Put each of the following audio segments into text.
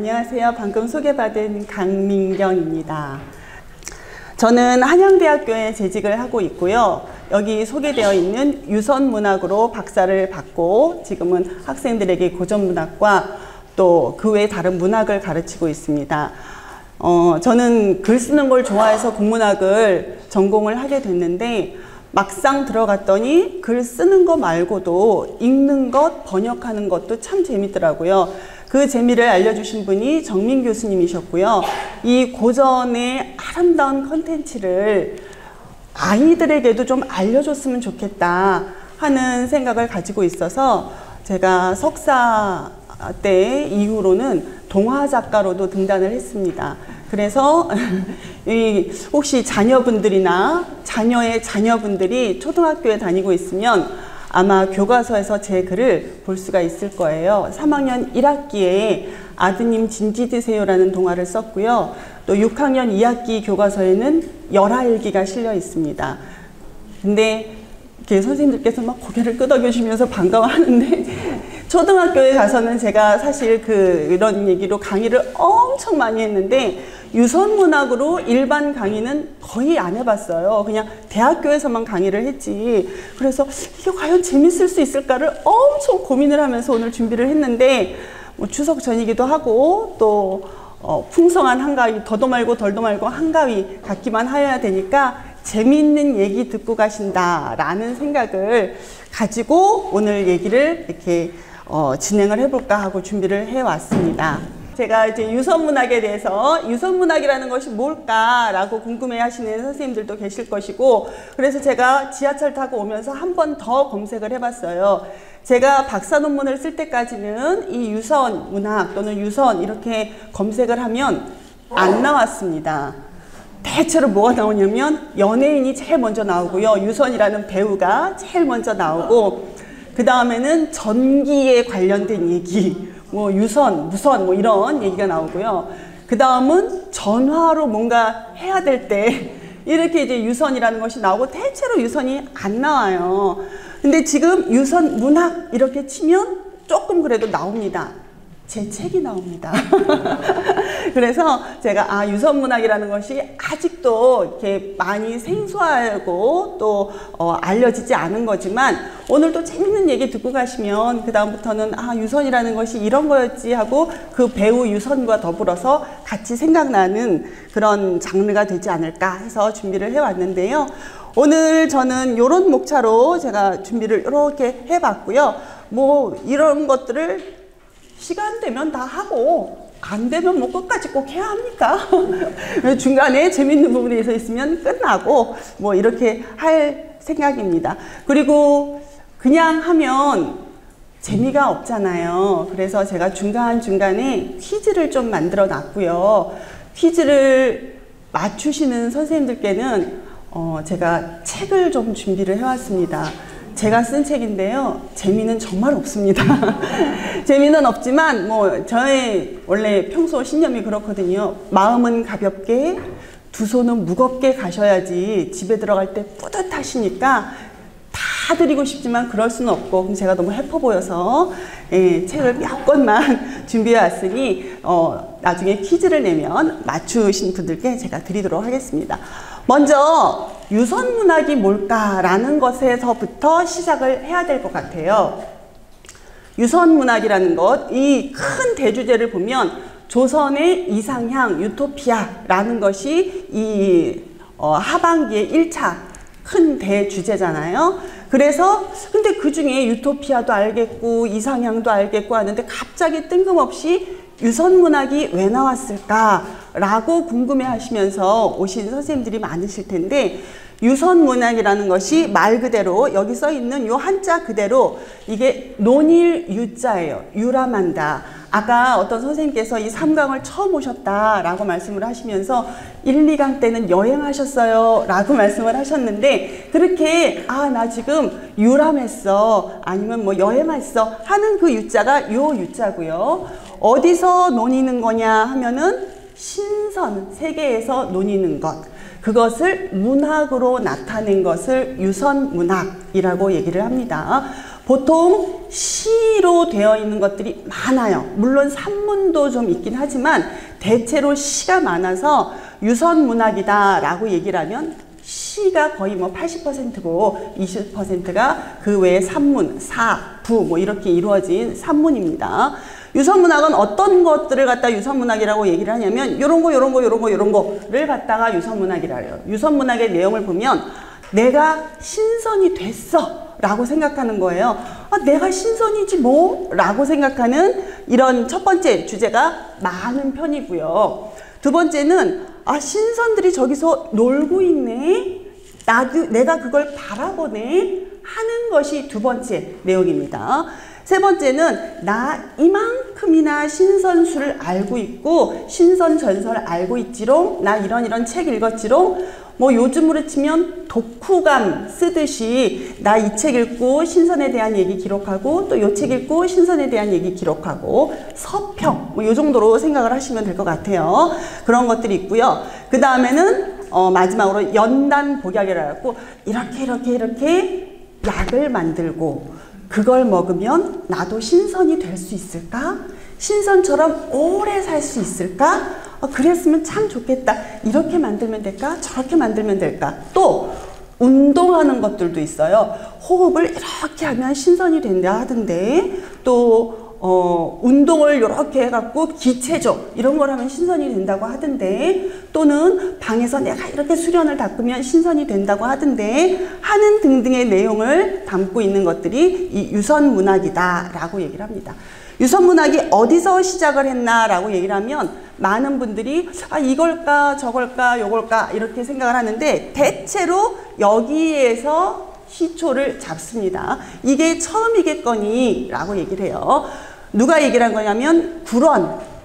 안녕하세요. 방금 소개받은 강민경입니다. 저는 한양대학교에 재직을 하고 있고요. 여기 소개되어 있는 유선문학으로 박사를 받고 지금은 학생들에게 고전문학과 또 그 외 다른 문학을 가르치고 있습니다. 저는 글 쓰는 걸 좋아해서 국문학을 전공을 하게 됐는데 막상 들어갔더니 글 쓰는 거 말고도 읽는 것, 번역하는 것도 참 재밌더라고요. 그 재미를 알려주신 분이 정민 교수님이셨고요. 이 고전의 아름다운 컨텐츠를 아이들에게도 좀 알려줬으면 좋겠다 하는 생각을 가지고 있어서 제가 석사 때 이후로는 동화 작가로도 등단을 했습니다. 그래서 혹시 자녀분들이나 자녀의 자녀분들이 초등학교에 다니고 있으면 아마 교과서에서 제 글을 볼 수가 있을 거예요. 3학년 1학기에 아드님 진지 드세요라는 동화를 썼고요. 또 6학년 2학기 교과서에는 열하일기가 실려 있습니다. 근데 이렇게 선생님들께서 막 고개를 끄덕여주시면서 반가워하는데 초등학교에 가서는 제가 사실 이런 얘기로 강의를 엄청 많이 했는데 유선문학으로 일반 강의는 거의 안 해봤어요. 그냥 대학교에서만 강의를 했지. 그래서 이게 과연 재밌을 수 있을까를 엄청 고민을 하면서 오늘 준비를 했는데 뭐 추석 전이기도 하고 또 풍성한 한가위, 더도 말고 덜도 말고 한가위 갖기만 하여야 되니까 재미있는 얘기 듣고 가신다라는 생각을 가지고 오늘 얘기를 이렇게 진행을 해볼까 하고 준비를 해왔습니다. 제가 이제 유선문학에 대해서 유선문학이라는 것이 뭘까라고 궁금해 하시는 선생님들도 계실 것이고 그래서 제가 지하철 타고 오면서 한 번 더 검색을 해봤어요. 제가 박사 논문을 쓸 때까지는 이 유선문학 또는 유선 이렇게 검색을 하면 안 나왔습니다. 대체로 뭐가 나오냐면 연예인이 제일 먼저 나오고요. 유선이라는 배우가 제일 먼저 나오고 그 다음에는 전기에 관련된 얘기 뭐 유선, 무선 뭐 이런 얘기가 나오고요. 그 다음은 전화로 뭔가 해야 될 때 이렇게 이제 유선이라는 것이 나오고 대체로 유선이 안 나와요. 근데 지금 유선 문학 이렇게 치면 조금 그래도 나옵니다. 제 책이 나옵니다. 그래서 제가 유선문학이라는 것이 아직도 이렇게 많이 생소하고 또 알려지지 않은 거지만 오늘 또 재밌는 얘기 듣고 가시면 그 다음부터는 유선이라는 것이 이런 거였지 하고 그 배우 유선과 더불어서 같이 생각나는 그런 장르가 되지 않을까 해서 준비를 해왔는데요. 오늘 저는 이런 목차로 제가 준비를 이렇게 해봤고요. 뭐 이런 것들을 시간 되면 다 하고 안 되면 뭐 끝까지 꼭 해야 합니까? 중간에 재밌는 부분이 있으면 끝나고 뭐 이렇게 할 생각입니다. 그리고 그냥 하면 재미가 없잖아요. 그래서 제가 중간중간에 퀴즈를 좀 만들어 놨고요. 퀴즈를 맞추시는 선생님들께는 제가 책을 좀 준비를 해왔습니다. 제가 쓴 책인데요. 재미는 정말 없습니다. 재미는 없지만 뭐 저의 원래 평소 신념이 그렇거든요. 마음은 가볍게 두 손은 무겁게 가셔야지 집에 들어갈 때 뿌듯하시니까 다 드리고 싶지만 그럴 수는 없고 제가 너무 해퍼 보여서 책을 몇 권만 준비해 왔으니 나중에 퀴즈를 내면 맞추신 분들께 제가 드리도록 하겠습니다. 먼저 유선문학이 뭘까라는 것에서부터 시작을 해야 될 것 같아요. 유선문학이라는 것, 이 큰 대주제를 보면 조선의 이상향, 유토피아라는 것이 이 하반기의 1차 큰 대주제잖아요. 그래서 근데 그 중에 유토피아도 알겠고 이상향도 알겠고 하는데 갑자기 뜬금없이 유선문학이 왜 나왔을까라고 궁금해 하시면서 오신 선생님들이 많으실 텐데 유선문학이라는 것이 말 그대로 여기 써 있는 요 한자 그대로 이게 논일 유자예요. 유람한다. 아까 어떤 선생님께서 이 3강을 처음 오셨다라고 말씀을 하시면서 1, 2강 때는 여행하셨어요 라고 말씀을 하셨는데 그렇게 나 지금 유람했어 아니면 뭐 여행했어 하는 그 유자가 요 유자고요. 어디서 논이는 거냐 하면은 신선, 세계에서 논이는 것 그것을 문학으로 나타낸 것을 유선문학이라고 얘기를 합니다. 보통 시로 되어 있는 것들이 많아요. 물론 산문도 좀 있긴 하지만 대체로 시가 많아서 유선문학이다 라고 얘기를 하면 시가 거의 뭐 80%고 20%가 그 외에 산문, 사, 부 뭐 이렇게 이루어진 산문입니다. 유선문학은 어떤 것들을 갖다 유선문학이라고 얘기를 하냐면 요런 거를 갖다가 유선문학이라 해요. 유선문학의 내용을 보면 내가 신선이 됐어 라고 생각하는 거예요. 아, 내가 신선이지 뭐 라고 생각하는 이런 첫 번째 주제가 많은 편이고요. 두 번째는 아, 신선들이 저기서 놀고 있네, 내가 그걸 바라보네 하는 것이 두 번째 내용입니다. 세 번째는 나 이만큼이나 신선수를 알고 있고 신선전설 알고 있지롱, 나 이런 책 읽었지롱, 뭐 요즘으로 치면 독후감 쓰듯이 나 이 책 읽고 신선에 대한 얘기 기록하고 또 요 책 읽고 신선에 대한 얘기 기록하고 서평 뭐 요 정도로 생각을 하시면 될 것 같아요. 그런 것들이 있고요. 그 다음에는 마지막으로 연단 복약이라고 이렇게 약을 만들고 그걸 먹으면 나도 신선이 될 수 있을까? 신선처럼 오래 살 수 있을까? 그랬으면 참 좋겠다. 이렇게 만들면 될까? 저렇게 만들면 될까? 또 운동하는 것들도 있어요. 호흡을 이렇게 하면 신선이 된다 하던데 또 운동을 이렇게 해갖고 기체조 이런 걸 하면 신선이 된다고 하던데 또는 방에서 내가 이렇게 수련을 닦으면 신선이 된다고 하던데 하는 등등의 내용을 담고 있는 것들이 이 유선문학이다 라고 얘기를 합니다. 유선문학이 어디서 시작을 했나 라고 얘기를 하면 많은 분들이 아, 이걸까 저걸까 요걸까 이렇게 생각을 하는데 대체로 여기에서 시초를 잡습니다. 이게 처음이겠거니 라고 얘기를 해요. 누가 얘기를 한 거냐면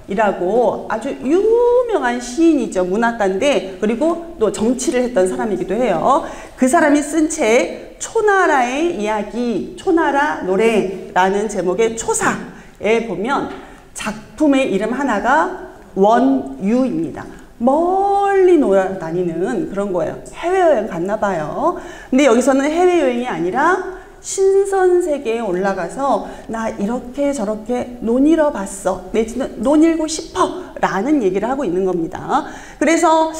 구런이라고 아주 유명한 시인이죠. 문학가인데 그리고 또 정치를 했던 사람이기도 해요. 그 사람이 쓴 책 초나라의 이야기, 초나라 노래라는 제목의 초사에 보면 작품의 이름 하나가 원유입니다. 멀리 놀아다니는 그런 거예요. 해외여행 갔나 봐요. 근데 여기서는 해외여행이 아니라 신선세계에 올라가서 나 이렇게 저렇게 논일어 봤어, 내지는 논일고 싶어 라는 얘기를 하고 있는 겁니다. 그래서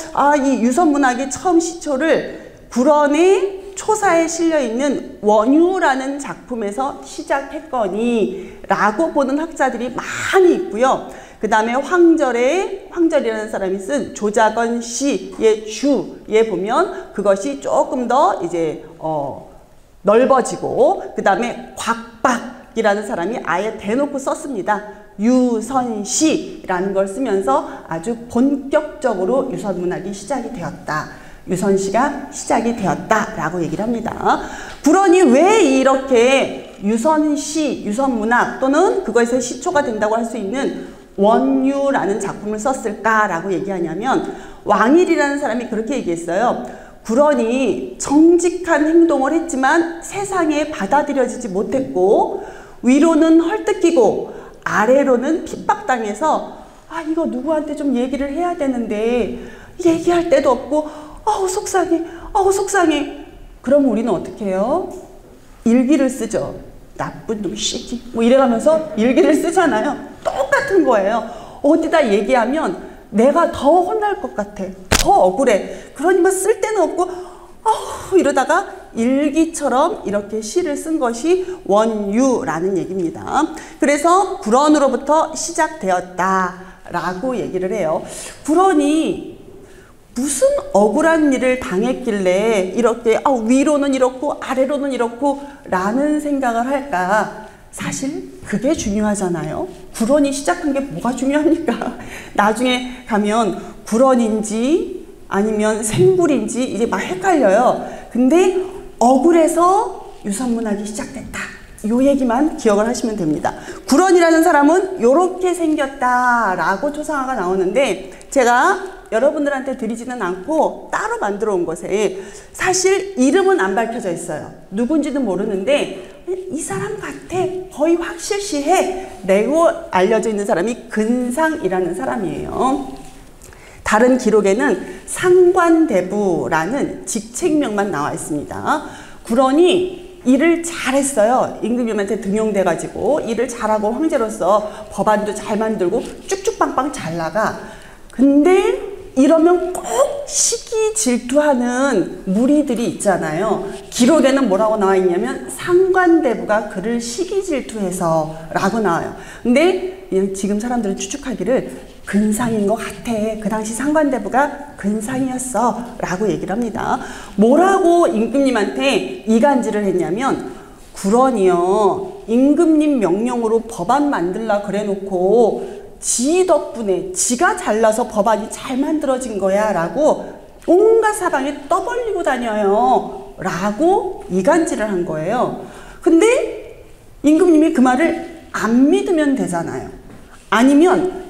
이 유선문학의 처음 시초를 구런의 초사에 실려있는 원유라는 작품에서 시작했거니 라고 보는 학자들이 많이 있고요. 그 다음에 황절이라는 사람이 쓴 조자건 시의 주에 보면 그것이 조금 더 이제 넓어지고 그 다음에 곽박이라는 사람이 아예 대놓고 썼습니다. 유선시라는 걸 쓰면서 아주 본격적으로 유선문학이 시작이 되었다. 유선시가 시작이 되었다라고 얘기를 합니다. 구런이 왜 이렇게 유선시, 유선문학 또는 그것에서 시초가 된다고 할 수 있는 원유라는 작품을 썼을까라고 얘기하냐면 왕일이라는 사람이 그렇게 얘기했어요. 구런이 정직한 행동을 했지만 세상에 받아들여지지 못했고 위로는 헐뜯기고 아래로는 핍박당해서 이거 누구한테 좀 얘기를 해야 되는데 얘기할 데도 없고 속상해. 그럼 우리는 어떻게 해요? 일기를 쓰죠. 나쁜 놈 새끼 뭐 이래가면서 일기를 쓰잖아요. 똑같은 거예요. 어디다 얘기하면 내가 더 혼날 것 같아. 더 억울해. 그러니 뭐 쓸 데는 없고 이러다가 일기처럼 이렇게 시를 쓴 것이 원유라는 얘기입니다. 그래서 구런으로부터 시작되었다라고 얘기를 해요. 구런이 무슨 억울한 일을 당했길래 이렇게 위로는 이렇고 아래로는 이렇고 라는 생각을 할까? 사실 그게 중요하잖아요. 구런이 시작한 게 뭐가 중요합니까? 나중에 가면 구런인지 아니면 생불인지 이제 막 헷갈려요. 근데 억울해서 유선문학이 시작됐다. 요 얘기만 기억을 하시면 됩니다. 구런이라는 사람은 이렇게 생겼다라고 초상화가 나오는데 제가 여러분들한테 드리지는 않고 따로 만들어 온 것에 사실 이름은 안 밝혀져 있어요. 누군지는 모르는데 이 사람 같아, 거의 확실시해 라고 알려져 있는 사람이 근상이라는 사람이에요. 다른 기록에는 상관대부라는 직책명만 나와 있습니다. 구런이 일을 잘했어요. 임금님한테 등용돼가지고 일을 잘하고 황제로서 법안도 잘 만들고 쭉쭉빵빵 잘 나가. 근데 이러면 꼭 시기 질투하는 무리들이 있잖아요. 기록에는 뭐라고 나와 있냐면 상관대부가 그를 시기 질투해서 라고 나와요. 근데 지금 사람들은 추측하기를 근상인 것 같아. 그 당시 상관대부가 근상이었어 라고 얘기를 합니다. 뭐라고 임금님한테 이간질을 했냐면, 구런이요, 임금님 명령으로 법안 만들라 그래 놓고 지 덕분에 지가 잘나서 법안이 잘 만들어진 거야 라고 온갖 사방에 떠벌리고 다녀요 라고 이간질을 한 거예요. 근데 임금님이 그 말을 안 믿으면 되잖아요. 아니면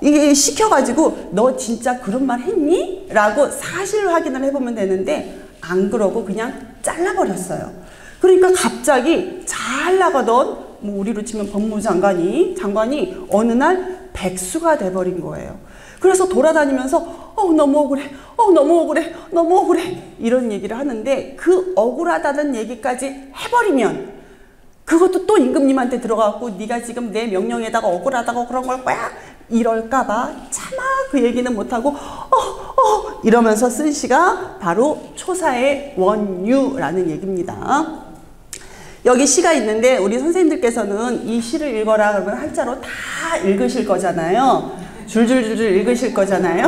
이게 시켜가지고 너 진짜 그런 말 했니? 라고 사실 확인을 해보면 되는데 안 그러고 그냥 잘라버렸어요. 그러니까 갑자기 잘 나가던 뭐 우리로 치면 법무장관이 어느 날 백수가 돼버린 거예요. 그래서 돌아다니면서 너무 억울해, 너무 억울해, 너무 억울해 이런 얘기를 하는데, 그 억울하다는 얘기까지 해버리면 그것도 또 임금님한테 들어가고 네가 지금 내 명령에다가 억울하다고 그런 걸 거야 이럴까봐 차마 그 얘기는 못하고 이러면서 쓴 시가 바로 초사의 원유라는 얘기입니다. 여기 시가 있는데 우리 선생님들께서는 이 시를 읽어라 그러면 한자로 다 읽으실 거잖아요. 줄줄줄 읽으실 거잖아요.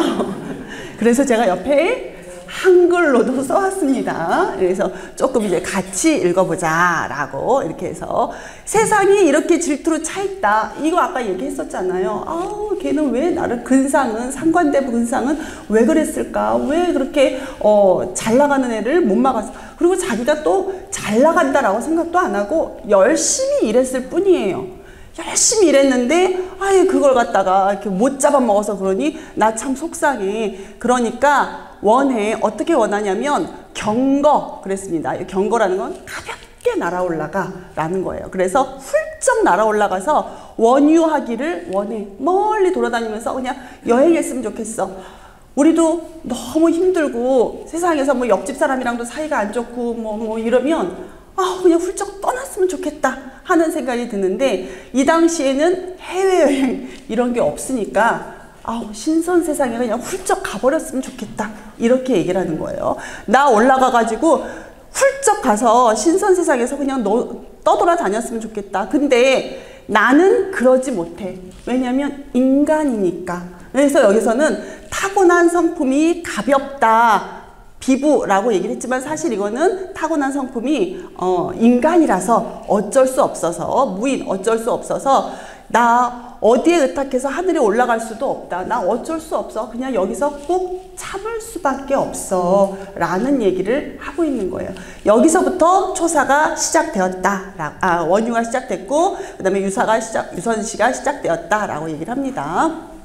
그래서 제가 옆에 한글로도 써왔습니다. 그래서 조금 이제 같이 읽어보자 라고 이렇게 해서, 세상이 이렇게 질투로 차있다. 이거 아까 얘기했었잖아요. 아우, 걔는 왜 나를, 근상은, 상관대부 근상은 왜 그랬을까? 왜 그렇게 잘 나가는 애를 못 막았어? 그리고 자기가 또 잘 나간다라고 생각도 안 하고 열심히 일했을 뿐이에요. 열심히 일했는데 아예 그걸 갖다가 이렇게 못 잡아먹어서 그러니 나 참 속상해. 그러니까 원해. 어떻게 원하냐면 경거 그랬습니다. 경거라는 건 가볍게 날아올라가 라는 거예요. 그래서 훌쩍 날아올라가서 원유하기를 원해. 멀리 돌아다니면서 그냥 여행했으면 좋겠어. 우리도 너무 힘들고 세상에서 뭐 옆집 사람이랑도 사이가 안 좋고 뭐 이러면 그냥 훌쩍 떠났으면 좋겠다 하는 생각이 드는데, 이 당시에는 해외여행 이런 게 없으니까 신선 세상에 그냥 훌쩍 가버렸으면 좋겠다 이렇게 얘기를 하는 거예요. 나 올라가가지고 훌쩍 가서 신선 세상에서 그냥 떠돌아 다녔으면 좋겠다. 근데 나는 그러지 못해. 왜냐면 인간이니까. 그래서 여기서는 타고난 성품이 가볍다. 비부라고 얘기를 했지만 사실 이거는 타고난 성품이 인간이라서 어쩔 수 없어서, 무인 어쩔 수 없어서 나 어디에 의탁해서 하늘에 올라갈 수도 없다. 나 어쩔 수 없어. 그냥 여기서 꼭 참을 수밖에 없어 라는 얘기를 하고 있는 거예요. 여기서부터 초사가 시작되었다. 원유가 시작됐고 그 다음에 유선시가 시작되었다 라고 얘기를 합니다.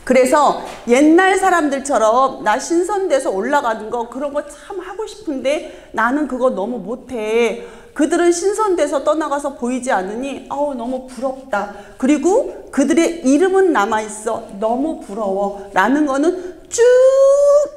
그래서 옛날 사람들처럼 나 신선돼서 올라가는 거 그런 거 참 하고 싶은데 나는 그거 너무 못해. 그들은 신선돼서 떠나가서 보이지 않으니 너무 부럽다. 그리고 그들의 이름은 남아있어. 너무 부러워. 라는 거는 쭉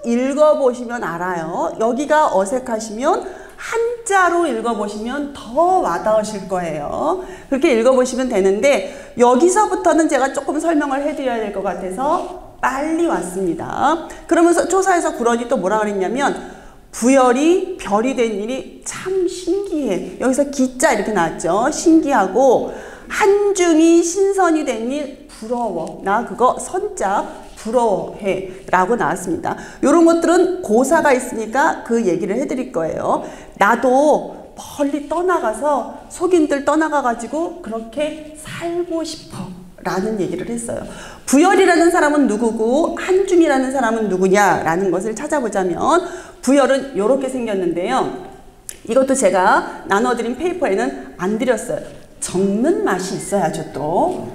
읽어보시면 알아요. 여기가 어색하시면 한자로 읽어보시면 더 와닿으실 거예요. 그렇게 읽어보시면 되는데 여기서부터는 제가 조금 설명을 해드려야 될 것 같아서 빨리 왔습니다. 그러면서 초사에서 구런이 또 뭐라 그랬냐면, 부열이 별이 된 일이 참 신기해. 여기서 기자 이렇게 나왔죠. 신기하고, 한중이 신선이 된 일 부러워. 나 그거 선자 부러워해 라고 나왔습니다. 이런 것들은 고사가 있으니까 그 얘기를 해드릴 거예요. 나도 멀리 떠나가서 속인들 떠나가가지고 그렇게 살고 싶어 라는 얘기를 했어요. 부열이라는 사람은 누구고 한중이라는 사람은 누구냐라는 것을 찾아보자면, 부열은 이렇게 생겼는데요. 이것도 제가 나눠드린 페이퍼에는 안 드렸어요. 적는 맛이 있어야죠. 또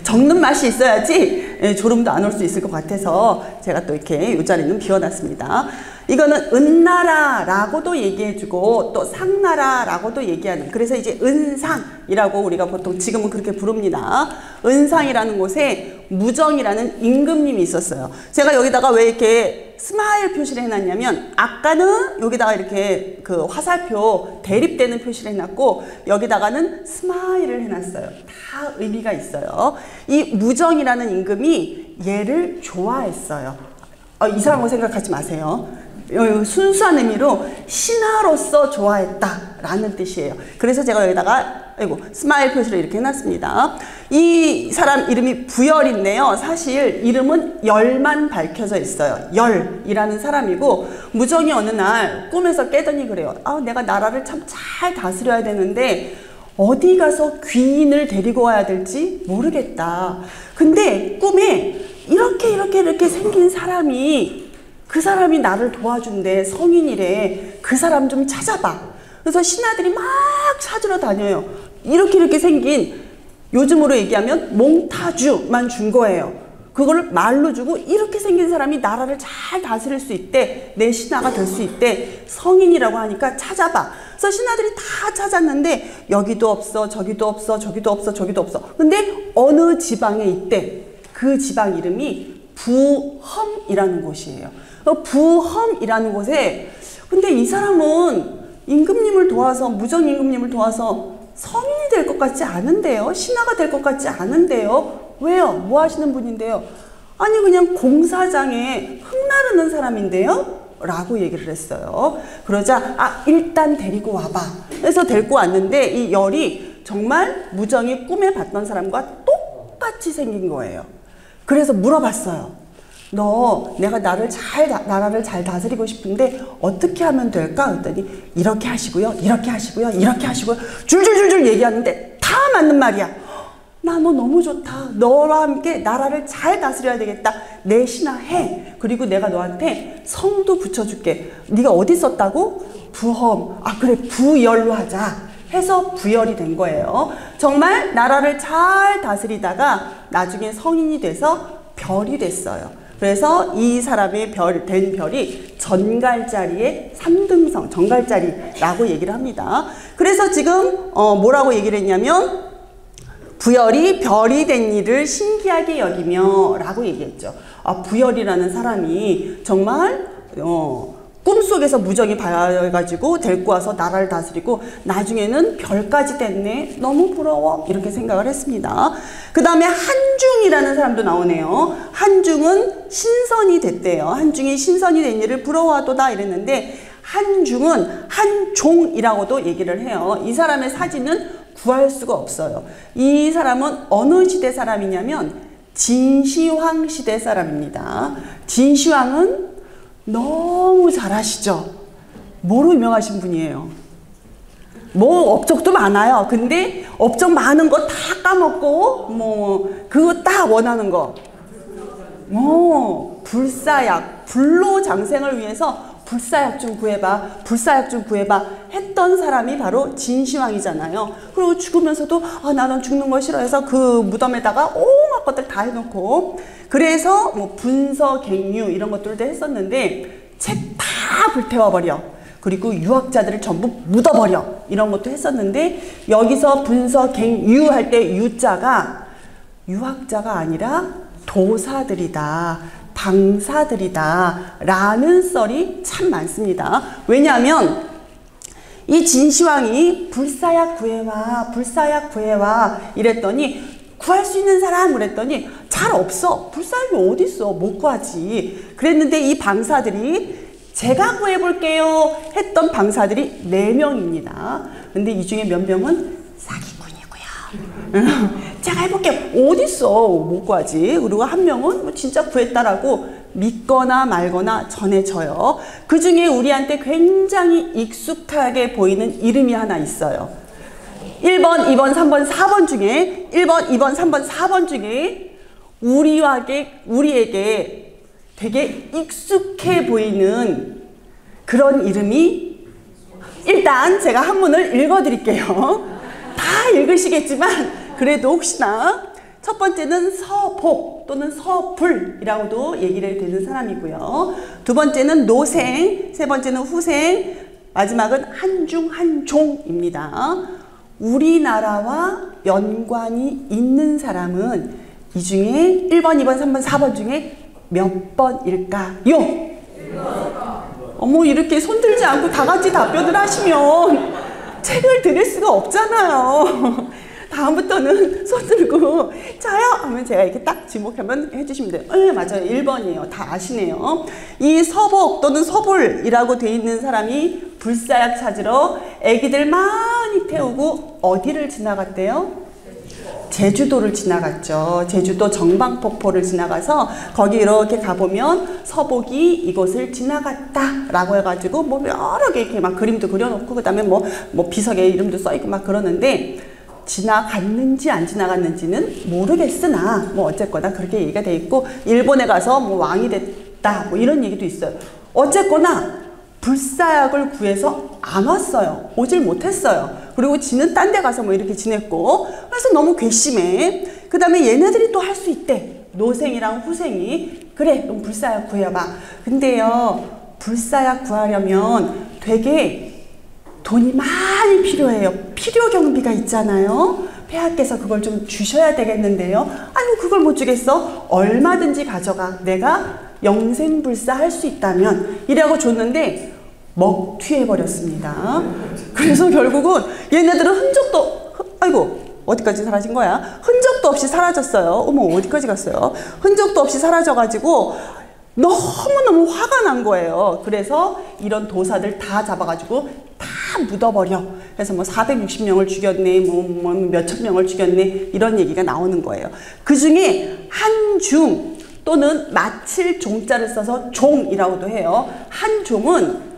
적는 맛이 있어야지 졸음도 안 올 수 있을 것 같아서 제가 또 이렇게 이 자리는 비워놨습니다. 이거는 은나라라고도 얘기해주고 또 상나라라고도 얘기하는, 그래서 이제 은상이라고 우리가 보통 지금은 그렇게 부릅니다. 은상이라는 곳에 무정이라는 임금님이 있었어요. 제가 여기다가 왜 이렇게 스마일 표시를 해놨냐면, 아까는 여기다가 이렇게 그 화살표 대립되는 표시를 해놨고 여기다가는 스마일을 해놨어요. 다 의미가 있어요. 이 무정이라는 임금이 얘를 좋아했어요. 이상한 거 생각하지 마세요. 순수한 의미로 신하로서 좋아했다 라는 뜻이에요. 그래서 제가 여기다가 스마일 표시를 이렇게 해놨습니다. 이 사람 이름이 부열인데요, 사실 이름은 열만 밝혀져 있어요. 열이라는 사람이고, 무정이 어느 날 꿈에서 깨더니 그래요. 내가 나라를 참 잘 다스려야 되는데 어디 가서 귀인을 데리고 와야 될지 모르겠다. 근데 꿈에 이렇게 생긴 사람이, 그 사람이 나를 도와준대. 성인이래. 그 사람 좀 찾아봐. 그래서 신하들이 막 찾으러 다녀요. 이렇게 생긴, 요즘으로 얘기하면 몽타주만 준 거예요. 그거를 말로 주고, 이렇게 생긴 사람이 나라를 잘 다스릴 수 있대. 내 신하가 될 수 있대. 성인이라고 하니까 찾아봐. 그래서 신하들이 다 찾았는데 여기도 없어, 저기도 없어, 저기도 없어, 저기도 없어. 근데 어느 지방에 있대. 그 지방 이름이 부험이라는 곳이에요. 부험이라는 곳에, 근데 이 사람은 임금님을 도와서, 무정 임금님을 도와서 성인이 될 것 같지 않은데요? 신하가 될 것 같지 않은데요? 왜요? 뭐 하시는 분인데요? 아니 그냥 공사장에 흙 나르는 사람인데요? 라고 얘기를 했어요. 그러자 일단 데리고 와봐. 그래서 데리고 왔는데 이 열이 정말 무정이 꿈에 봤던 사람과 똑같이 생긴 거예요. 그래서 물어봤어요. 너 내가 나라를 잘 다스리고 싶은데 어떻게 하면 될까? 그랬더니 이렇게 하시고요, 이렇게 하시고요, 이렇게 하시고요, 줄줄줄줄 얘기하는데 다 맞는 말이야. 나 너 너무 좋다. 너와 함께 나라를 잘 다스려야 되겠다. 내 신하 해. 그리고 내가 너한테 성도 붙여줄게. 네가 어디 썼다고? 부험. 그래, 부열로 하자 해서 부열이 된 거예요. 정말 나라를 잘 다스리다가 나중에 성인이 돼서 별이 됐어요. 그래서 이 사람의 된 별이 전갈자리의 3등성, 전갈자리라고 얘기를 합니다. 그래서 지금 뭐라고 얘기를 했냐면, 부열이 별이 된 일을 신기하게 여기며 라고 얘기했죠. 부열이라는 사람이 정말 꿈속에서 무정이 봐가지고 데리고 와서 나라를 다스리고 나중에는 별까지 됐네. 너무 부러워. 이렇게 생각을 했습니다. 그 다음에 한중이라는 사람도 나오네요. 한중은 신선이 됐대요. 한중이 신선이 된 일을 부러워하도다 이랬는데, 한중은 한종이라고도 얘기를 해요. 이 사람의 사진은 구할 수가 없어요. 이 사람은 어느 시대 사람이냐면 진시황 시대 사람입니다. 진시황은 너무 잘하시죠? 뭐로 유명하신 분이에요? 뭐 업적도 많아요. 근데 업적 많은 거 다 까먹고 그거 딱 원하는 거, 불사약, 불로장생을 위해서 불사약 좀 구해봐, 불사약 좀 구해봐 했던 사람이 바로 진시황이잖아요. 그리고 죽으면서도 나는 죽는 거 싫어해서 그 무덤에다가 온갖 것들 다 해놓고, 그래서 분서갱유 이런 것들도 했었는데 책 다 불태워버려. 그리고 유학자들을 전부 묻어버려. 이런 것도 했었는데, 여기서 분서갱유 할 때 유자가 유학자가 아니라 도사들이다, 방사들이다 라는 썰이 참 많습니다. 왜냐하면 이 진시황이 불사약 구해와, 불사약 구해와 이랬더니, 구할 수 있는 사람 그랬더니 잘 없어. 불사약이 어딨어. 못 구하지. 그랬는데 이 방사들이 제가 구해볼게요 했던 방사들이 4명입니다. 근데 이 중에 몇 명은 사기꾼이고요. 제가 해볼게요. 어딨어. 못 구하지. 그리고 한 명은 진짜 구했다라고 믿거나 말거나 전해져요. 그 중에 우리한테 굉장히 익숙하게 보이는 이름이 하나 있어요. 1번, 2번, 3번, 4번 중에 1번, 2번, 3번, 4번 중에 우리에게 되게 익숙해 보이는 그런 이름이, 일단 제가 한문을 읽어 드릴게요. 다 읽으시겠지만 그래도 혹시나, 첫 번째는 서복 또는 서불이라고도 얘기를 되는 사람이고요. 두 번째는 노생, 세 번째는 후생, 마지막은 한중 한종입니다. 우리나라와 연관이 있는 사람은 이 중에 1번, 2번, 3번, 4번 중에 몇 번일까요? 1번. 어머, 이렇게 손들지 않고 다 같이 답변을 하시면 책을 드릴 수가 없잖아요. 다음부터는 손 들고 저요 하면 제가 이렇게 딱 지목하면 해주시면 돼요. 네, 맞아요. 1번이에요. 다 아시네요. 이 서복 또는 서불이라고 돼 있는 사람이 불사약 찾으러 애기들 많이 태우고 어디를 지나갔대요? 제주도를 지나갔죠. 제주도 정방폭포를 지나가서 거기 이렇게 가보면 서복이 이곳을 지나갔다라고 해가지고 뭐 여러 개 이렇게 막 그림도 그려놓고 그다음에 뭐 비석에 이름도 써있고 막 그러는데 지나갔는지 안 지나갔는지는 모르겠으나 뭐 어쨌거나 그렇게 얘기가 돼 있고 일본에 가서 뭐 왕이 됐다 뭐 이런 얘기도 있어요. 어쨌거나 불사약을 구해서 안 왔어요. 오질 못했어요. 그리고 지는 딴 데 가서 뭐 이렇게 지냈고 그래서 너무 괘씸해. 그 다음에 얘네들이 또 할 수 있대. 노생이랑 후생이 그래 그럼 불사약 구해봐. 근데요 불사약 구하려면 되게 돈이 많이 필요해요. 필요 경비가 있잖아요. 폐하께서 그걸 좀 주셔야 되겠는데요. 아이고 그걸 못 주겠어? 얼마든지 가져가. 내가 영생불사 할 수 있다면 이라고 줬는데 먹튀해버렸습니다. 그래서 결국은 얘네들은 흔적도 아이고 어디까지 사라진 거야? 흔적도 없이 사라졌어요. 어머 어디까지 갔어요? 흔적도 없이 사라져가지고 너무너무 화가 난 거예요. 그래서 이런 도사들 다 잡아가지고 다 묻어버려. 그래서 뭐 460명을 죽였네, 뭐 몇천 명을 죽였네 이런 얘기가 나오는 거예요. 그 중에 한중 또는 마칠 종자를 써서 종이라고도 해요. 한종은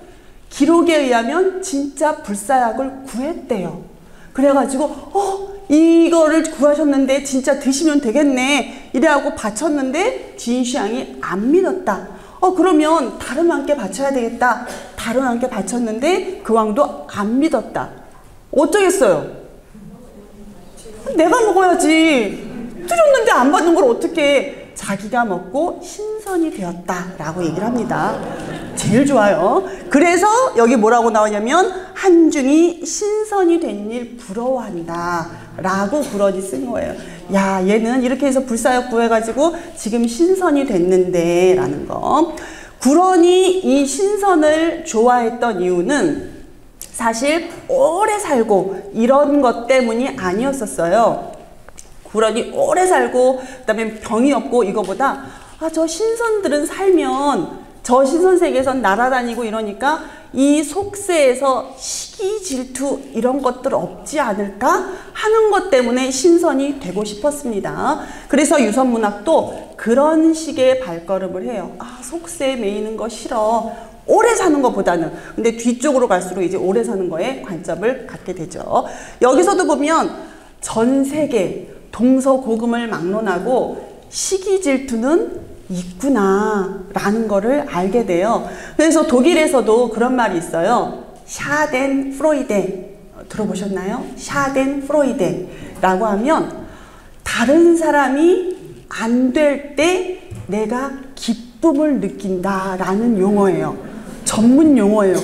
기록에 의하면 진짜 불사약을 구했대요. 그래가지고 이거를 구하셨는데 진짜 드시면 되겠네 이래하고 바쳤는데 진시황이 안 믿었다. 그러면 다른 왕께 바쳐야 되겠다. 다른 왕께 바쳤는데 그 왕도 안 믿었다. 어쩌겠어요? 내가 먹어야지. 드렸는데 안 받는 걸 어떻게 자기가 먹고 신선이 되었다라고 얘기를 합니다. 제일 좋아요. 그래서 여기 뭐라고 나오냐면 한중이 신선이 된 일 부러워한다 라고 부러지 쓴 거예요. 야 얘는 이렇게 해서 불사약 구해가지고 지금 신선이 됐는데 라는 거. 구런이 이 신선을 좋아했던 이유는 사실 오래 살고 이런 것 때문이 아니었었어요. 구런이 오래 살고 그다음에 병이 없고 이거보다 저 신선들은 살면 저 신선세계에선 날아다니고 이러니까 이 속세에서 시기 질투 이런 것들 없지 않을까 하는 것 때문에 신선이 되고 싶었습니다. 그래서 유선문학도 그런 식의 발걸음을 해요. 속세에 매이는 거 싫어. 오래 사는 것보다는. 근데 뒤쪽으로 갈수록 이제 오래 사는 거에 관점을 갖게 되죠. 여기서도 보면 전 세계 동서고금을 막론하고 시기 질투는 있구나 라는 거를 알게 돼요. 그래서 독일에서도 그런 말이 있어요. 샤덴프로이데 들어보셨나요? 샤덴프로이데 라고 하면 다른 사람이 안 될 때 내가 기쁨을 느낀다 라는 용어예요. 전문 용어예요.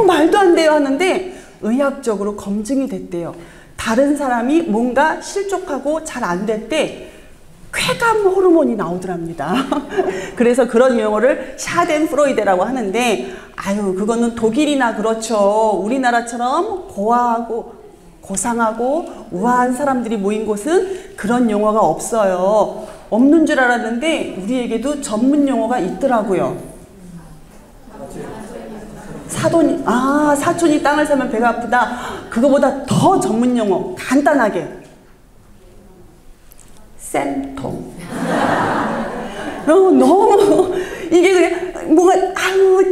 말도 안 돼요 하는데 의학적으로 검증이 됐대요. 다른 사람이 뭔가 실족하고 잘 안 될 때 쾌감 호르몬이 나오더랍니다. 그래서 그런 용어를 샤덴프로이데라고 하는데 그거는 독일이나 그렇죠. 우리나라처럼 고아하고 고상하고 우아한 사람들이 모인 곳은 그런 용어가 없어요. 없는 줄 알았는데 우리에게도 전문 용어가 있더라고요. 사촌이 땅을 사면 배가 아프다. 그거보다 더 전문 용어 간단하게 쌤통. 너무 이게 그냥 뭔가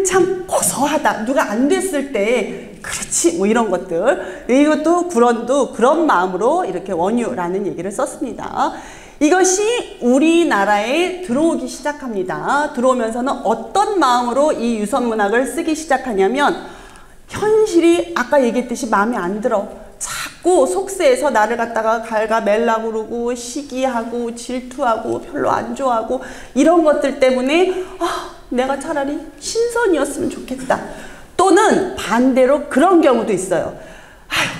참 고소하다. 누가 안 됐을 때 그렇지 뭐 이런 것들. 이것도 구런도 그런 마음으로 이렇게 원유라는 얘기를 썼습니다. 이것이 우리나라에 들어오기 시작합니다. 들어오면서는 어떤 마음으로 이 유선문학을 쓰기 시작하냐면 현실이 아까 얘기했듯이 마음에 안 들어. 자꾸 자꾸 속세에서 나를 갖다가 갉아매려고 그러고 시기하고 질투하고 별로 안 좋아하고 이런 것들 때문에 내가 차라리 신선이었으면 좋겠다. 또는 반대로 그런 경우도 있어요.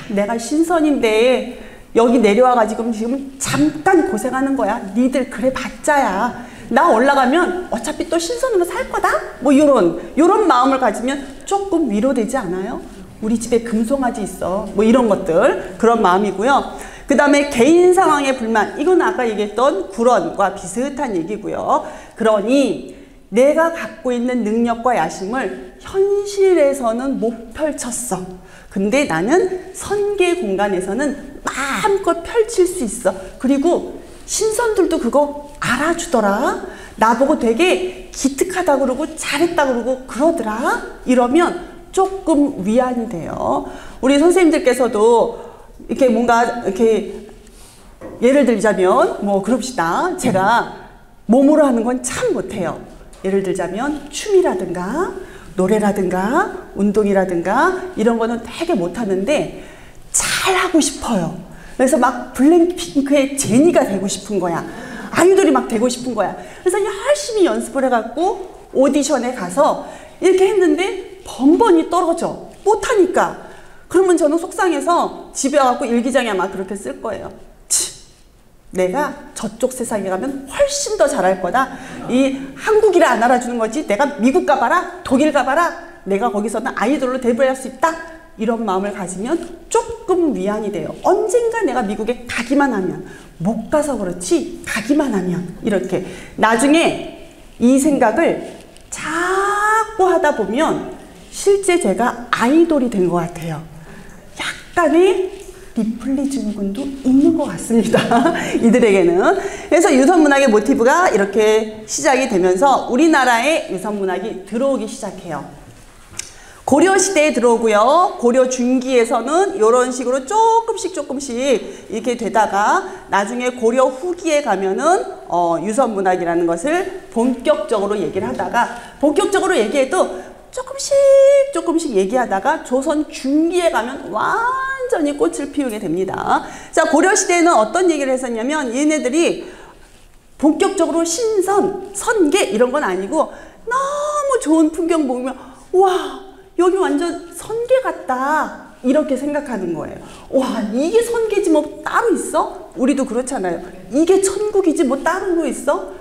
내가 신선인데 여기 내려와가지고 지금 잠깐 고생하는 거야. 니들 그래 봤자야. 나 올라가면 어차피 또 신선으로 살 거다? 뭐 요런 마음을 가지면 조금 위로되지 않아요? 우리 집에 금송아지 있어. 뭐 이런 것들. 그런 마음이고요. 그 다음에 개인 상황의 불만. 이건 아까 얘기했던 불언과 비슷한 얘기고요. 그러니 내가 갖고 있는 능력과 야심을 현실에서는 못 펼쳤어. 근데 나는 선계 공간에서는 마음껏 펼칠 수 있어. 그리고 신선들도 그거 알아주더라. 나보고 되게 기특하다 그러고 잘했다 그러고 그러더라. 이러면 조금 위안이 돼요. 우리 선생님들께서도 이렇게 뭔가 이렇게 예를 들자면 뭐 그럽시다. 제가 몸으로 하는 건 참 못해요. 예를 들자면 춤이라든가 노래라든가 운동이라든가 이런 거는 되게 못하는데 잘하고 싶어요. 그래서 막 블랙핑크의 제니가 되고 싶은 거야. 아이돌이 막 되고 싶은 거야. 그래서 열심히 연습을 해갖고 오디션에 가서 이렇게 했는데 번번이 떨어져. 못하니까. 그러면 저는 속상해서 집에 와갖고 일기장에 아마 그렇게 쓸 거예요. 내가 저쪽 세상에 가면 훨씬 더 잘할 거다. 이 한국이라 안 알아주는 거지. 내가 미국 가봐라, 독일 가봐라. 내가 거기서는 아이돌로 데뷔할 수 있다. 이런 마음을 가지면 조금 위안이 돼요. 언젠가 내가 미국에 가기만 하면, 못 가서 그렇지 가기만 하면 이렇게 나중에 이 생각을 자꾸 하다 보면 실제 제가 아이돌이 된 것 같아요. 약간의 리플리 증후군도 있는 것 같습니다. 이들에게는. 그래서 유선문학의 모티브가 이렇게 시작이 되면서 우리나라에 유선문학이 들어오기 시작해요. 고려시대에 들어오고요. 고려 중기에서는 이런 식으로 조금씩 이렇게 되다가 나중에 고려 후기에 가면은 유선문학이라는 것을 본격적으로 얘기를 하다가 본격적으로 얘기해도 조금씩 얘기하다가 조선 중기에 가면 완전히 꽃을 피우게 됩니다. 자, 고려시대에는 어떤 얘기를 했었냐면 얘네들이 본격적으로 신선, 선계 이런 건 아니고 너무 좋은 풍경 보면 와 여기 완전 선계 같다 이렇게 생각하는 거예요. 와 이게 선계지 뭐 따로 있어? 우리도 그렇잖아요. 이게 천국이지 뭐 따로 있어?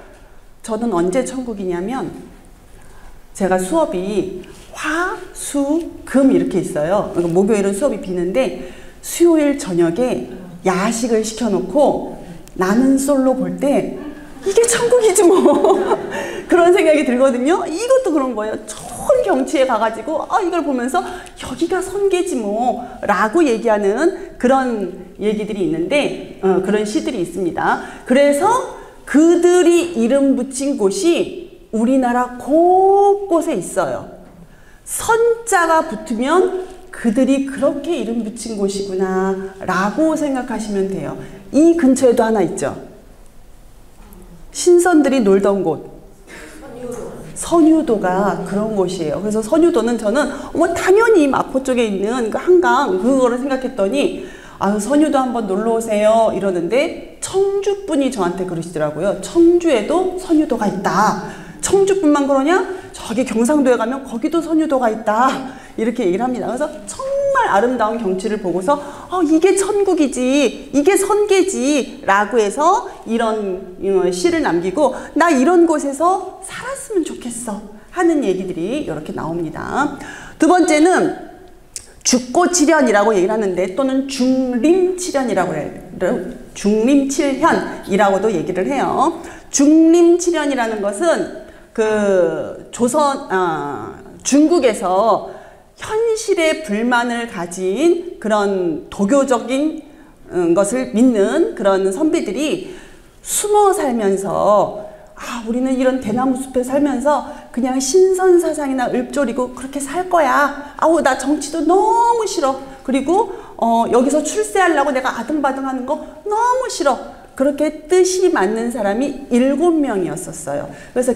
저는 언제 천국이냐면 제가 수업이 화, 수, 금 이렇게 있어요. 그러니까 목요일은 수업이 비는데 수요일 저녁에 야식을 시켜놓고 나는 솔로 볼 때 이게 천국이지 뭐 그런 생각이 들거든요. 이것도 그런 거예요. 좋은 경치에 가가지고 이걸 보면서 여기가 선계지 뭐 라고 얘기하는 그런 얘기들이 있는데 그런 시들이 있습니다. 그래서 그들이 이름 붙인 곳이 우리나라 곳곳에 있어요. 선자가 붙으면 그들이 그렇게 이름 붙인 곳이구나 라고 생각하시면 돼요. 이 근처에도 하나 있죠. 신선들이 놀던 곳 선유도가 그런 곳이에요. 그래서 선유도는 저는 당연히 마포 쪽에 있는 그 한강 그거를 생각했더니 선유도 한번 놀러 오세요 이러는데 청주분이 저한테 그러시더라고요. 청주에도 선유도가 있다. 청주뿐만 그러냐? 저기 경상도에 가면 거기도 선유도가 있다. 이렇게 얘기를 합니다. 그래서 정말 아름다운 경치를 보고서 이게 천국이지, 이게 선계지 라고 해서 이런 시를 남기고 나 이런 곳에서 살았으면 좋겠어 하는 얘기들이 이렇게 나옵니다. 두 번째는 죽고칠현이라고 얘기를 하는데 또는 중림칠현이라고 해요. 중림칠현이라고도 얘기를 해요. 중림칠현이라는 것은 그 중국에서 현실의 불만을 가진 그런 도교적인 것을 믿는 그런 선비들이 숨어 살면서 우리는 이런 대나무 숲에 살면서 그냥 신선사상이나 읊조리고 그렇게 살 거야. 나 정치도 너무 싫어. 그리고 여기서 출세하려고 내가 아등바등하는 거 너무 싫어. 그렇게 뜻이 맞는 사람이 7명이었었어요. 그래서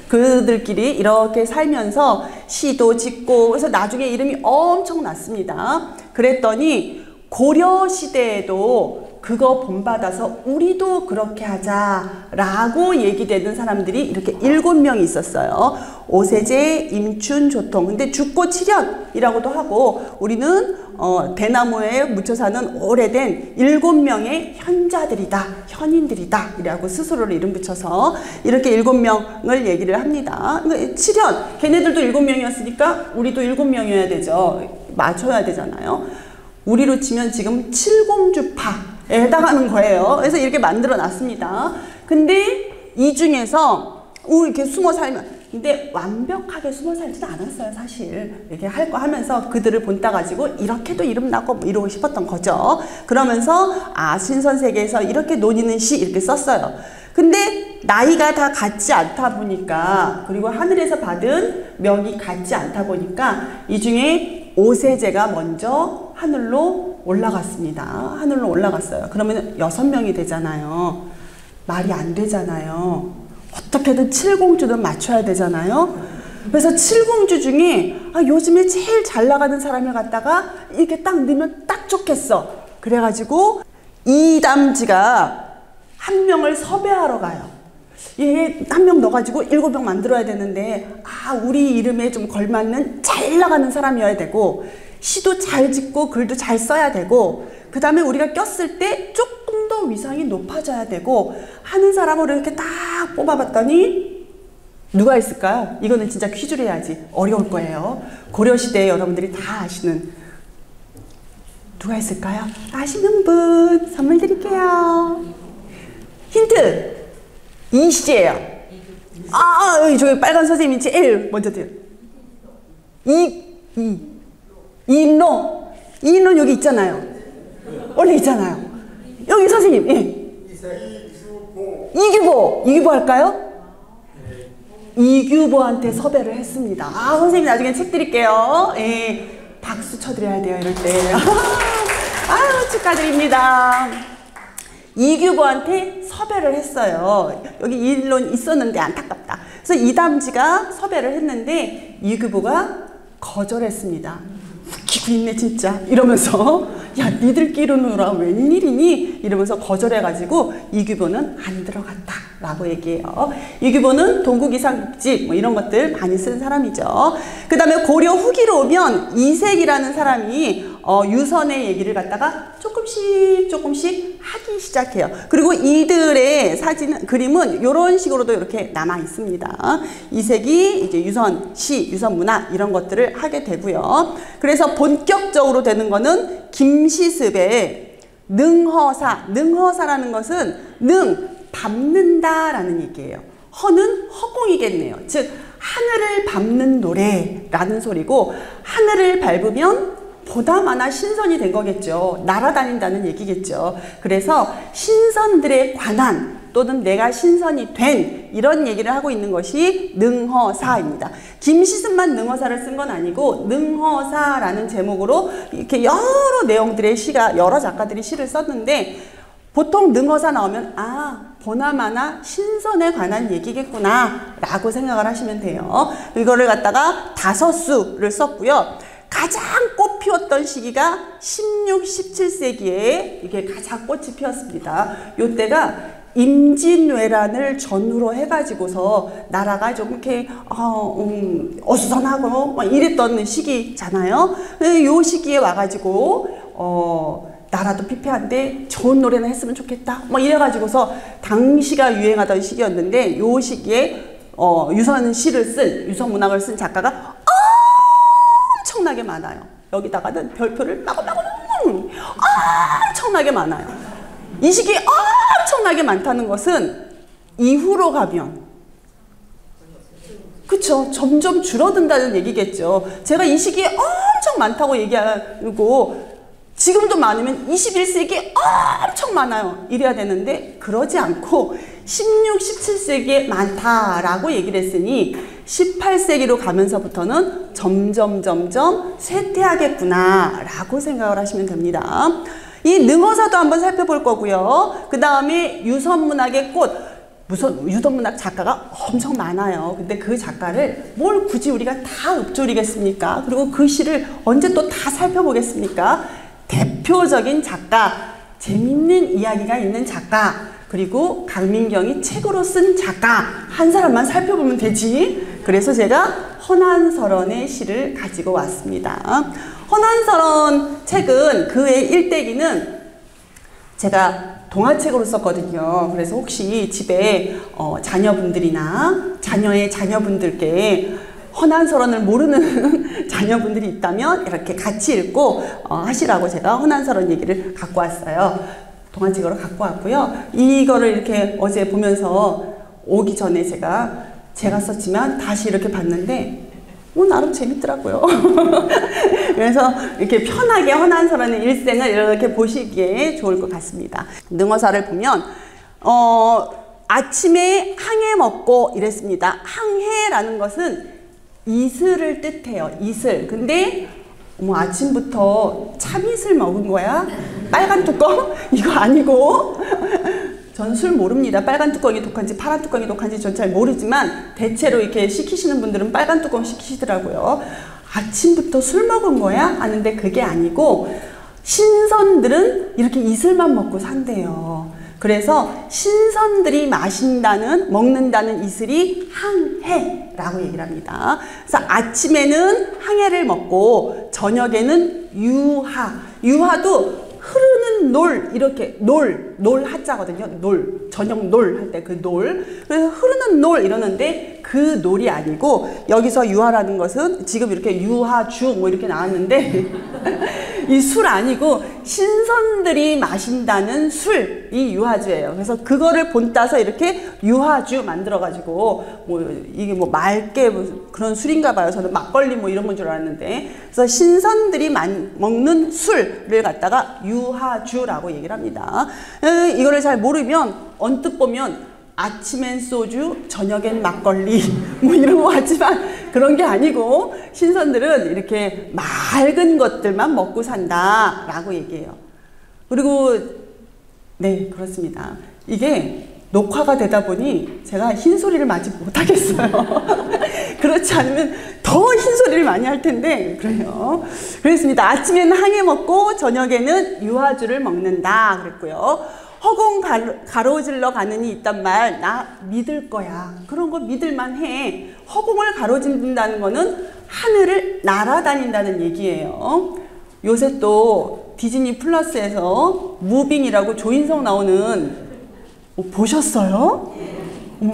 그들끼리 이렇게 살면서 시도 짓고 그래서 나중에 이름이 엄청 났습니다. 그랬더니 고려 시대에도 그거 본받아서 우리도 그렇게 하자라고 얘기되는 사람들이 이렇게 7명이 있었어요. 오세제, 임춘, 조통. 근데 죽고 7년이라고도 하고 우리는 대나무에 묻혀 사는 오래된 7명의 현자들이다, 현인들이다 이라고 스스로를 이름 붙여서 이렇게 7명을 얘기를 합니다. 7년, 걔네들도 7명이었으니까 우리도 7명이어야 되죠. 맞춰야 되잖아요. 우리로 치면 지금 칠공주파에 해당하는 거예요. 그래서 이렇게 만들어 놨습니다. 근데 이 중에서 이렇게 숨어 살면, 근데 완벽하게 숨어 살지는 않았어요, 사실. 이렇게 할 거 하면서 그들을 본따 가지고 이렇게도 이름 나고 뭐 이러고 싶었던 거죠. 그러면서 신선세계에서 이렇게 논의는 시 이렇게 썼어요. 근데 나이가 다 같지 않다 보니까, 그리고 하늘에서 받은 명이 같지 않다 보니까 이 중에 오세제가 먼저 하늘로 올라갔습니다. 하늘로 올라갔어요. 그러면 6명이 되잖아요. 말이 안 되잖아요. 어떻게든 7공주는 맞춰야 되잖아요. 그래서 7공주 중에 요즘에 제일 잘 나가는 사람을 갖다가 이렇게 딱 넣으면 딱 좋겠어. 그래가지고 이담지가 한 명을 섭외하러 가요. 얘 한 명 넣어가지고 7명 만들어야 되는데 우리 이름에 좀 걸맞는 잘 나가는 사람이어야 되고 시도 잘 짓고 글도 잘 써야 되고 그 다음에 우리가 꼈을 때 조금 더 위상이 높아져야 되고 하는 사람으로 이렇게 딱 뽑아봤더니 누가 있을까요? 이거는 진짜 퀴즈로 해야지. 어려울 거예요. 고려시대에 여러분들이 다 아시는 누가 있을까요? 아시는 분 선물 드릴게요. 힌트! 이시제예요. 저기 빨간 선생님이 제일 먼저 드려요. 이인로 여기 있잖아요. 원래 있잖아요. 여기 선생님. 예. 이규보 할까요? 이규보한테 섭외를 했습니다. 선생님 나중에 책 드릴게요. 예. 박수 쳐드려야 돼요, 이럴 때. 축하드립니다. 이규보한테 섭외를 했어요. 여기 이인론 있었는데 안타깝다. 그래서 이담지가 섭외를 했는데 이규보가 거절했습니다. 웃기고 있네 진짜 이러면서 야 니들끼리노라 웬일이니 이러면서 거절해가지고 이규보는 안 들어갔다 라고 얘기해요. 이규보는 동국이상국지 뭐 이런 것들 많이 쓴 사람이죠. 그 다음에 고려 후기로 오면 이색이라는 사람이 유선의 얘기를 갖다가 조금씩 하기 시작해요. 그리고 이들의 그림은 이런 식으로도 이렇게 남아 있습니다. 이색이 이제 유선 시, 유선 문화 이런 것들을 하게 되고요. 그래서 본격적으로 되는 거는 김시습의 능허사라는 것은 밟는다라는 얘기예요. 허는 허공이겠네요. 즉 하늘을 밟는 노래라는 소리고 하늘을 밟으면 보다마나 신선이 된 거겠죠. 날아다닌다는 얘기겠죠. 그래서 신선들에 관한 또는 내가 신선이 된 이런 얘기를 하고 있는 것이 능허사입니다. 김시습만 능허사를 쓴 건 아니고 능허사라는 제목으로 이렇게 여러 내용들의 시가 여러 작가들이 시를 썼는데 보통 능허사 나오면 보나마나 신선에 관한 얘기겠구나 라고 생각을 하시면 돼요. 이거를 갖다가 5수를 썼고요. 가장 꽃 피웠던 시기가 16, 17세기에 이게 가장 꽃이 피었습니다. 요때가 임진왜란을 전후로 해가지고서 나라가 좀 이렇게 어수선하고 막 이랬던 시기잖아요. 요 시기에 와가지고 나라도 피폐한데 좋은 노래나 했으면 좋겠다. 뭐 이래가지고서 당시가 유행하던 시기였는데 요 시기에 유선 문학을 쓴 작가가 엄청나게 많아요. 여기다가는 별표를 마구마구 엄청나게 많아요. 이 시기에 엄청나게 많다는 것은 이후로 가면 그쵸 점점 줄어든다는 얘기겠죠. 제가 이 시기에 엄청 많다고 얘기하고 지금도 많으면 21세기에 엄청 많아요 이래야 되는데 그러지 않고 16, 17세기에 많다라고 얘기를 했으니 18세기로 가면서부터는 점점 쇠퇴하겠구나 라고 생각을 하시면 됩니다. 이 능허사도 한번 살펴볼 거고요. 그 다음에 유선문학의 꽃, 유선문학 작가가 엄청 많아요. 근데 그 작가를 뭘 굳이 우리가 다 읊조리겠습니까? 그리고 그 시를 언제 또 다 살펴보겠습니까? 대표적인 작가, 재밌는 이야기가 있는 작가, 그리고 강민경이 책으로 쓴 작가 한 사람만 살펴보면 되지. 그래서 제가 허난설원의 시를 가지고 왔습니다. 허난설원 책은 그의 일대기는 제가 동화책으로 썼거든요. 그래서 혹시 집에 자녀분들이나 자녀의 자녀분들께 허난설원을 모르는 자녀분들이 있다면 이렇게 같이 읽고 하시라고 제가 허난설원 얘기를 갖고 왔어요. 동화책으로 갖고 왔고요. 이거를 이렇게 어제 보면서 오기 전에 제가 썼지만 다시 이렇게 봤는데 나름 재밌더라고요. 그래서 이렇게 편하게 허난설원의 일생을 이렇게 보시기에 좋을 것 같습니다. 능어사를 보면 아침에 항해 먹고 이랬습니다. 항해라는 것은 이슬을 뜻해요. 이슬. 근데 아침부터 참이슬 먹은 거야? 빨간 뚜껑? 이거 아니고 전 술 모릅니다. 빨간 뚜껑이 독한지 파란 뚜껑이 독한지 전 잘 모르지만 대체로 이렇게 시키시는 분들은 빨간 뚜껑 시키시더라고요. 아침부터 술 먹은 거야? 하는데 그게 아니고 신선들은 이렇게 이슬만 먹고 산대요. 그래서 신선들이 먹는다는 이슬이 항해라고 얘기를 합니다. 그래서 아침에는 항해를 먹고 저녁에는 유하도 흐르는 놀, 이렇게 놀 하자거든요. 저녁 놀 할 때 그 놀. 그래서 흐르는 놀 이러는데 그 놀이 아니고 여기서 유하라는 것은 지금 이렇게 유하주 이렇게 나왔는데 이 술 아니고 신선들이 마신다는 술이 유하주예요. 그래서 그거를 본따서 이렇게 유하주 만들어가지고 이게 맑게 그런 술인가 봐요. 저는 막걸리 이런 건 줄 알았는데. 그래서 신선들이 먹는 술을 갖다가 유하주라고 얘기를 합니다. 이거를 잘 모르면 언뜻 보면 아침엔 소주, 저녁엔 막걸리 이런 거 같지만 그런 게 아니고 신선들은 이렇게 맑은 것들만 먹고 산다 라고 얘기해요. 그리고 네, 그렇습니다. 이게 녹화가 되다 보니 제가 흰소리를 많이 못하겠어요. 그렇지 않으면 더 흰소리를 많이 할 텐데 그래요. 그렇습니다. 아침에는 항해 먹고 저녁에는 유하주를 먹는다 그랬고요. 허공 가로질러 가느니 있단 말, 나 믿을 거야. 그런 거 믿을만 해. 허공을 가로진다는 거는 하늘을 날아다닌다는 얘기예요. 요새 또 디즈니 플러스에서 무빙이라고 조인성 나오는 보셨어요?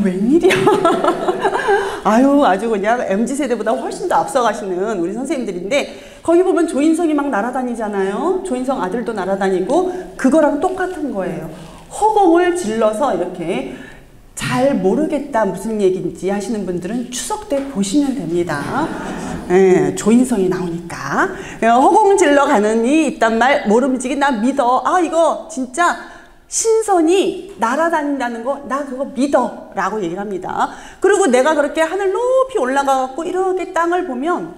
웬일이야. 아유, 아주 그냥 MZ세대보다 훨씬 더 앞서가시는 우리 선생님들인데 거기 보면 조인성이 막 날아다니잖아요. 조인성 아들도 날아다니고 그거랑 똑같은 거예요. 허공을 질러서 이렇게 잘 모르겠다 무슨 얘기인지 하시는 분들은 추석 때 보시면 됩니다. 조인성이 나오니까. 허공 질러 가느니 있단 말 모름지기 나 믿어. 이거 진짜 신선이 날아다닌다는 거 나 그거 믿어 라고 얘기를 합니다. 그리고 내가 그렇게 하늘 높이 올라가 갖고 이렇게 땅을 보면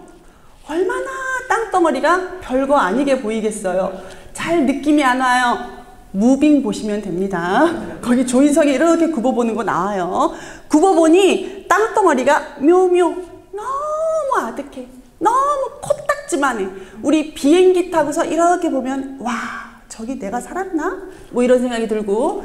얼마나 땅덩어리가 별거 아니게 보이겠어요. 잘 느낌이 안 와요. 무빙 보시면 됩니다. 거기 조인성이 이렇게 굽어보는 거 나와요. 굽어보니 땅덩어리가 묘묘 너무 아득해. 너무 코딱지만해. 우리 비행기 타고서 이렇게 보면 와 저기 내가 살았나? 이런 생각이 들고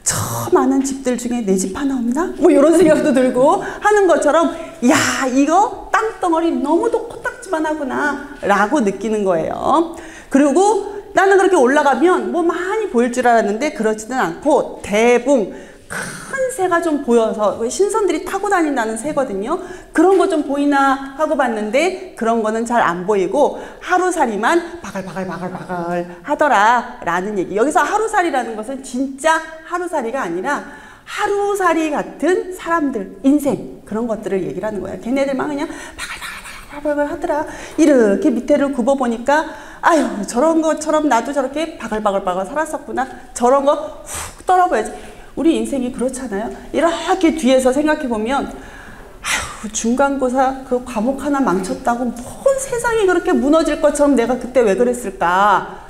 저 많은 집들 중에 내 집 하나 없나? 이런 생각도 들고 하는 것처럼 야 이거 땅덩어리 너무도 코딱지만 하구나 라고 느끼는 거예요. 그리고 나는 그렇게 올라가면 많이 보일 줄 알았는데 그렇지는 않고 대붕 큰 새가 좀 보여서 신선들이 타고 다닌다는 새거든요. 그런 거 좀 보이나 하고 봤는데 그런 거는 잘 안 보이고 하루살이만 바글바글 하더라 라는 얘기. 여기서 하루살이라는 것은 진짜 하루살이가 아니라 하루살이 같은 사람들 인생 그런 것들을 얘기를 하는 거야. 걔네들만 그냥 바글바글 하더라. 이렇게 밑에를 굽어보니까 아유 저런 것처럼 나도 저렇게 바글바글 살았었구나. 저런 거 훅 떨어봐야지. 우리 인생이 그렇잖아요. 이렇게 뒤에서 생각해보면 아휴 중간고사 그 과목 하나 망쳤다고 뭔 세상이 그렇게 무너질 것처럼 내가 그때 왜 그랬을까.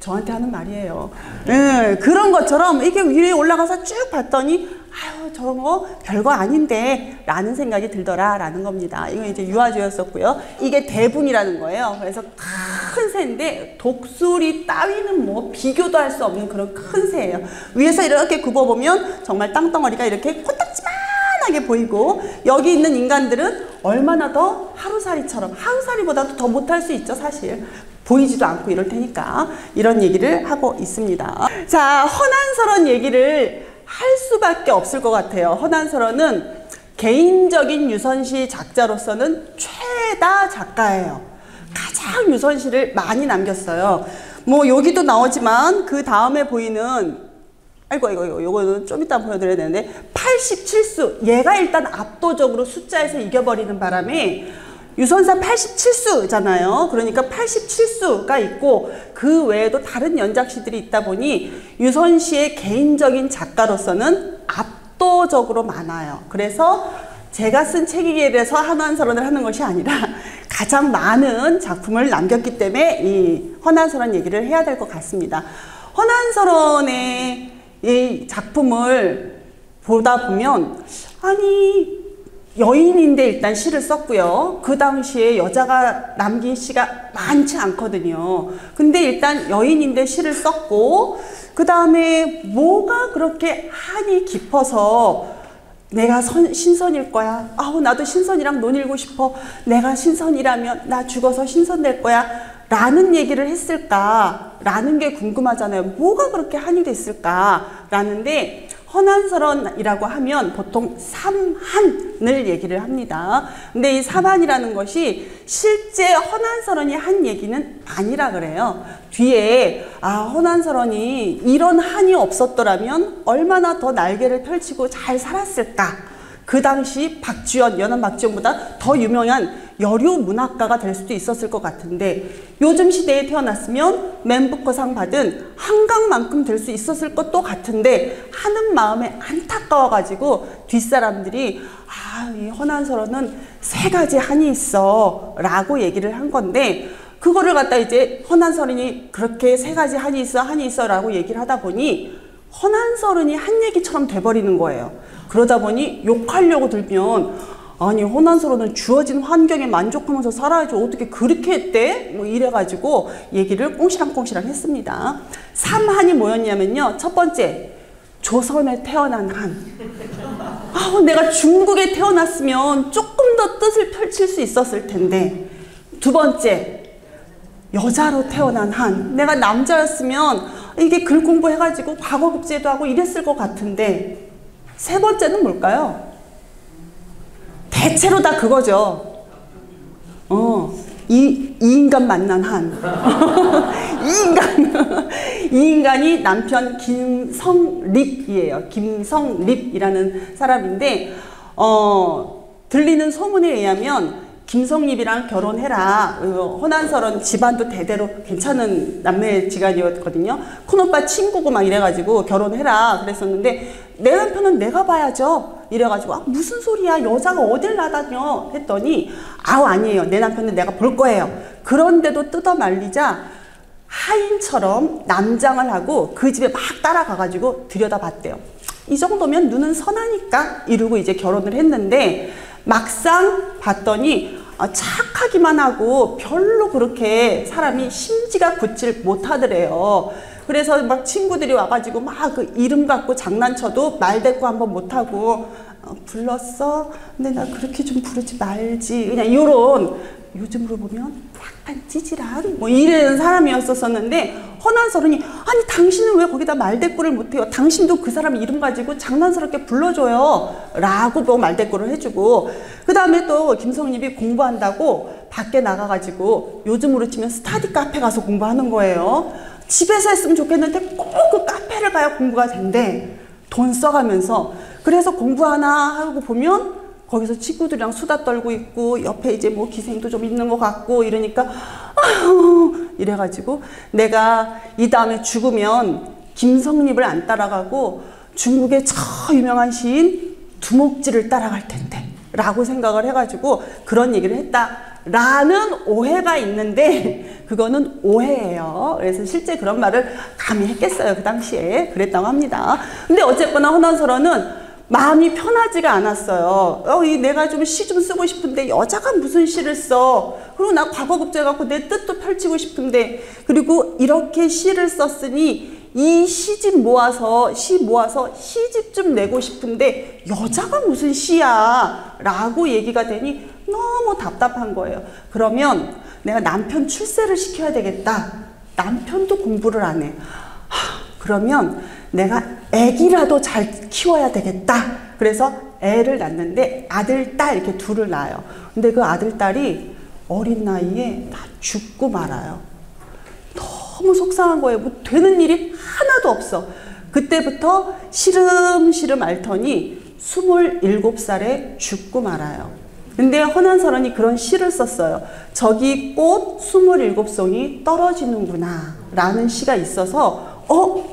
저한테 하는 말이에요. 그런 것처럼 이렇게 위에 올라가서 쭉 봤더니 아유 저런 거 별거 아닌데 라는 생각이 들더라 라는 겁니다. 이건 이제 유아주였었고요. 이게 대분이라는 거예요. 그래서 큰 새인데 독수리 따위는 뭐 비교도 할 수 없는 그런 큰 새예요. 위에서 이렇게 굽어보면 정말 땅덩어리가 이렇게 코딱지만하게 보이고, 여기 있는 인간들은 얼마나 더 하루살이처럼, 하루살이보다도 더 못할 수 있죠 사실. 보이지도 않고 이럴 테니까 이런 얘기를 하고 있습니다. 자, 허난설원 얘기를 할 수밖에 없을 것 같아요. 허난설원은 개인적인 유선시 작자로서는 최다 작가예요. 가장 유선시를 많이 남겼어요. 뭐 여기도 나오지만 그 다음에 보이는, 아이고 요거는 좀 이따 보여드려야 되는데 87수, 얘가 일단 압도적으로 숫자에서 이겨버리는 바람에 유선사 87수잖아요. 그러니까 87수가 있고 그 외에도 다른 연작시들이 있다 보니 유선시의 개인적인 작가로서는 압도적으로 많아요. 그래서 제가 쓴 책이라서 허난설원을 하는 것이 아니라 가장 많은 작품을 남겼기 때문에 이 허난설원 얘기를 해야 될 것 같습니다. 허난설원의 이 작품을 보다 보면, 아니 여인인데 일단 시를 썼고요. 그 당시에 여자가 남긴 시가 많지 않거든요. 근데 일단 여인인데 시를 썼고, 그 다음에 뭐가 그렇게 한이 깊어서 내가 신선일 거야. 아우 나도 신선이랑 논일고 싶어. 내가 신선이라면 나 죽어서 신선 될 거야. 라는 얘기를 했을까? 라는 게 궁금하잖아요. 뭐가 그렇게 한이 됐을까? 라는데 허난설원이라고 하면 보통 삼한을 얘기를 합니다. 근데 이 삼한이라는 것이 실제 허난설원이 한 얘기는 아니라 그래요. 뒤에 허난설원이 이런 한이 없었더라면 얼마나 더 날개를 펼치고 잘 살았을까. 그 당시 박지원, 연안 박지원보다 더 유명한 여류 문학가가 될 수도 있었을 것 같은데, 요즘 시대에 태어났으면 맨부커상 받은 한강만큼 될 수 있었을 것도 같은데 하는 마음에 안타까워가지고 뒷사람들이 이 허난설원은 세 가지 한이 있어 라고 얘기를 한 건데, 그거를 갖다 이제 허난설원이 그렇게 세 가지 한이 있어 라고 얘기를 하다 보니 허난설원이 한 얘기처럼 돼버리는 거예요. 그러다 보니 욕하려고 들면, 아니 허난설원은 주어진 환경에 만족하면서 살아야지 어떻게 그렇게 했대? 뭐 이래가지고 얘기를 꽁시랑꽁시랑 했습니다. 삼한이 뭐였냐면요, 첫 번째, 조선에 태어난 한. 내가 중국에 태어났으면 조금 더 뜻을 펼칠 수 있었을 텐데. 두 번째, 여자로 태어난 한. 내가 남자였으면 이게 글 공부해가지고 과거급제도 하고 이랬을 것 같은데. 세 번째는 뭘까요? 대체로 다 그거죠. 이 인간 만난 한. 이 인간이 남편 김성립이에요. 김성립이라는 사람인데, 들리는 소문에 의하면 김성립이랑 결혼해라. 허난설원 집안도 대대로 괜찮은 남매지간이었거든요. 큰오빠 친구고 막 이래가지고 결혼해라 그랬었는데, 내 남편은 내가 봐야죠 이래가지고 무슨 소리야, 여자가 어딜 나다녀 했더니 아니에요, 내 남편은 내가 볼 거예요. 그런데도 뜯어 말리자 하인처럼 남장을 하고 그 집에 막 따라가가지고 들여다봤대요. 이 정도면 눈은 선하니까 이러고 이제 결혼을 했는데, 막상 봤더니 착하기만 하고 별로 그렇게 사람이 심지가 굳질 못하더래요. 그래서 막 친구들이 와가지고 막 그 이름 갖고 장난쳐도 말대꾸 한번 못하고, 불렀어? 근데 나 그렇게 좀 부르지 말지. 그냥 요런, 요즘으로 보면 약간 찌질한 뭐 이런 사람이었었는데, 허난설원이 아니 당신은 왜 거기다 말대꾸를 못해요? 당신도 그 사람 이름 가지고 장난스럽게 불러줘요 라고 뭐 말대꾸를 해주고, 그 다음에 또 김성립이 공부한다고 밖에 나가가지고 요즘으로 치면 스터디 카페 가서 공부하는 거예요. 집에서 했으면 좋겠는데 꼭 그 카페를 가야 공부가 된대. 돈 써가면서. 그래서 공부 하나 하고 보면 거기서 친구들이랑 수다 떨고 있고, 옆에 이제 뭐 기생도 좀 있는 것 같고 이러니까 이래가지고 내가 이 다음에 죽으면 김성립을 안 따라가고 중국의 저 유명한 시인 두목지를 따라갈 텐데 라고 생각을 해가지고 그런 얘기를 했다라는 오해가 있는데, 그거는 오해예요. 그래서 실제 그런 말을 감히 했겠어요. 그 당시에 그랬다고 합니다. 근데 어쨌거나 허난설원은 마음이 편하지가 않았어요. 내가 좀 시 좀 쓰고 싶은데 여자가 무슨 시를 써? 그리고 나 과거급제해갖고 내 뜻도 펼치고 싶은데, 그리고 이렇게 시를 썼으니 이 시집 모아서 시집 좀 내고 싶은데 여자가 무슨 시야? 라고 얘기가 되니 너무 답답한 거예요. 그러면 내가 남편 출세를 시켜야 되겠다. 남편도 공부를 안 해. 그러면 내가 애기라도 잘 키워야 되겠다. 그래서 애를 낳는데 아들, 딸 이렇게 둘을 낳아요. 근데 그 아들, 딸이 어린 나이에 다 죽고 말아요. 너무 속상한 거예요. 뭐 되는 일이 하나도 없어. 그때부터 시름시름 앓더니 27살에 죽고 말아요. 근데 헌한설원이 그런 시를 썼어요. 저기 꽃 27송이 떨어지는구나 라는 시가 있어서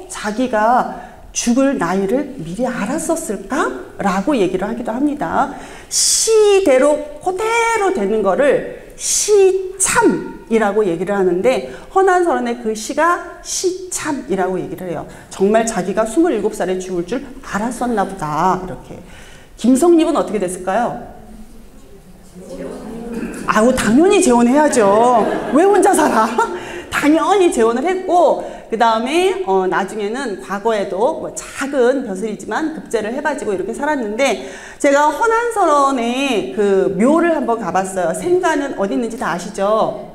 자기가 죽을 나이를 미리 알았었을까? 라고 얘기를 하기도 합니다. 시대로 그대로 되는 거를 시참이라고 얘기를 하는데, 헌한설원의 그 시가 시참이라고 얘기를 해요. 정말 자기가 27살에 죽을 줄 알았었나 보다. 이렇게. 김성립은 어떻게 됐을까요? 아우, 당연히 재혼해야죠. 왜 혼자 살아? 당연히 재혼을 했고, 그 다음에 나중에는 과거에도 뭐 작은 벼슬이지만 급제를 해가지고 이렇게 살았는데, 제가 헌한설원의 그 묘를 한번 가봤어요. 생가는 어디 있는지 다 아시죠?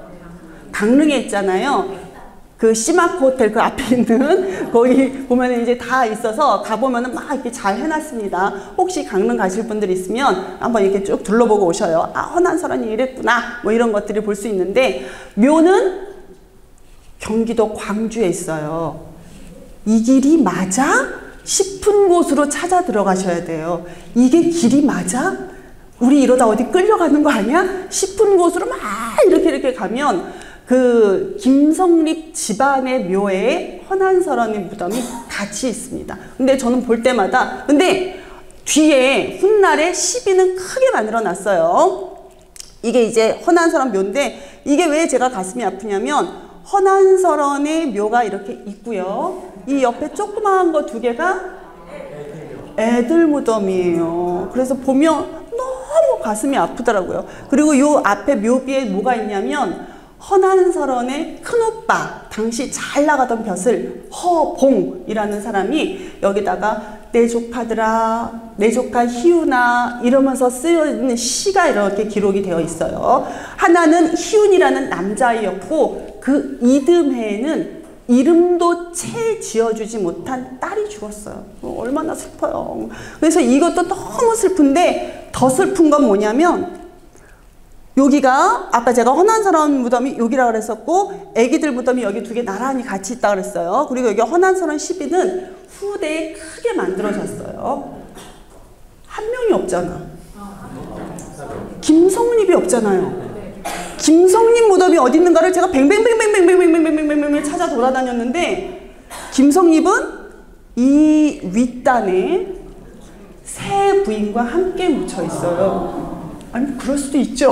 강릉에 있잖아요. 그 시마크 호텔 그 앞에 있는 거기 보면 이제 다 있어서 가보면은 막 이렇게 잘 해놨습니다. 혹시 강릉 가실 분들 있으면 한번 이렇게 쭉 둘러보고 오셔요. 아, 헌한설원이 이랬구나. 뭐 이런 것들이 볼 수 있는데, 묘는 경기도 광주에 있어요. 이 길이 맞아? 싶은 곳으로 찾아 들어가셔야 돼요. 이게 길이 맞아? 우리 이러다 어디 끌려가는 거 아니야? 싶은 곳으로 막 이렇게 가면 그 김성립 집안의 묘에 헌한설원의 무덤이 같이 있습니다. 근데 저는 볼 때마다, 근데 뒤에 훗날에 시비는 크게 만들어 놨어요. 이게 이제 헌한설원 묘인데, 이게 왜 제가 가슴이 아프냐면, 헌한설원의 묘가 이렇게 있고요. 이 옆에 조그마한 거 두 개가 애들 무덤이에요. 그래서 보면 너무 가슴이 아프더라고요. 그리고 요 앞에 묘비에 뭐가 있냐면, 헌한설원의 큰오빠, 당시 잘 나가던 벼슬 허봉이라는 사람이 여기다가 내 조카들아, 내 조카 희훈아 이러면서 쓰여있는 시가 이렇게 기록이 되어 있어요. 하나는 희훈이라는 남자아이였고, 그 이듬해에는 이름도 채 지어주지 못한 딸이 죽었어요. 얼마나 슬퍼요. 그래서 이것도 너무 슬픈데, 더 슬픈 건 뭐냐면, 여기가 아까 제가 헌한설원 무덤이 여기라고 그랬었고, 애기들 무덤이 여기 두 개 나란히 같이 있다고 그랬어요. 그리고 여기 헌한설원 시비는 후대에 크게 만들어졌어요. 한 명이 없잖아. 김성립이 없잖아요. 김성립 무덤이 어디 있는가를 제가 뱅뱅뱅뱅뱅뱅뱅뱅뱅뱅뱅 찾아 돌아다녔는데, 김성립은 이 윗단에 세 부인과 함께 묻혀 있어요. 아니, 그럴 수도 있죠.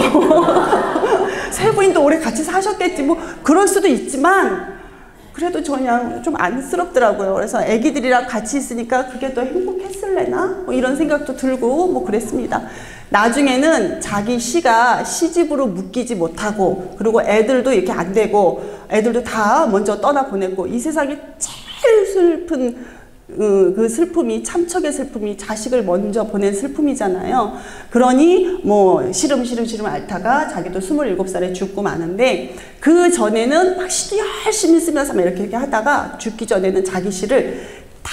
세 부인도 오래 같이 사셨겠지. 뭐 그럴 수도 있지만, 그래도 그냥 좀 안쓰럽더라고요. 그래서 애기들이랑 같이 있으니까 그게 더 행복했을래나? 뭐 이런 생각도 들고 뭐 그랬습니다. 나중에는 자기 시가 시집으로 묶이지 못하고, 그리고 애들도 이렇게 안 되고, 애들도 다 먼저 떠나보냈고, 이 세상에 제일 슬픈 그 슬픔이, 참척의 슬픔이 자식을 먼저 보낸 슬픔이잖아요. 그러니 뭐 시름시름 앓다가 자기도 27살에 죽고 마는데, 그 전에는 막 시도 열심히 쓰면서 막 이렇게 하다가 죽기 전에는 자기 시를 다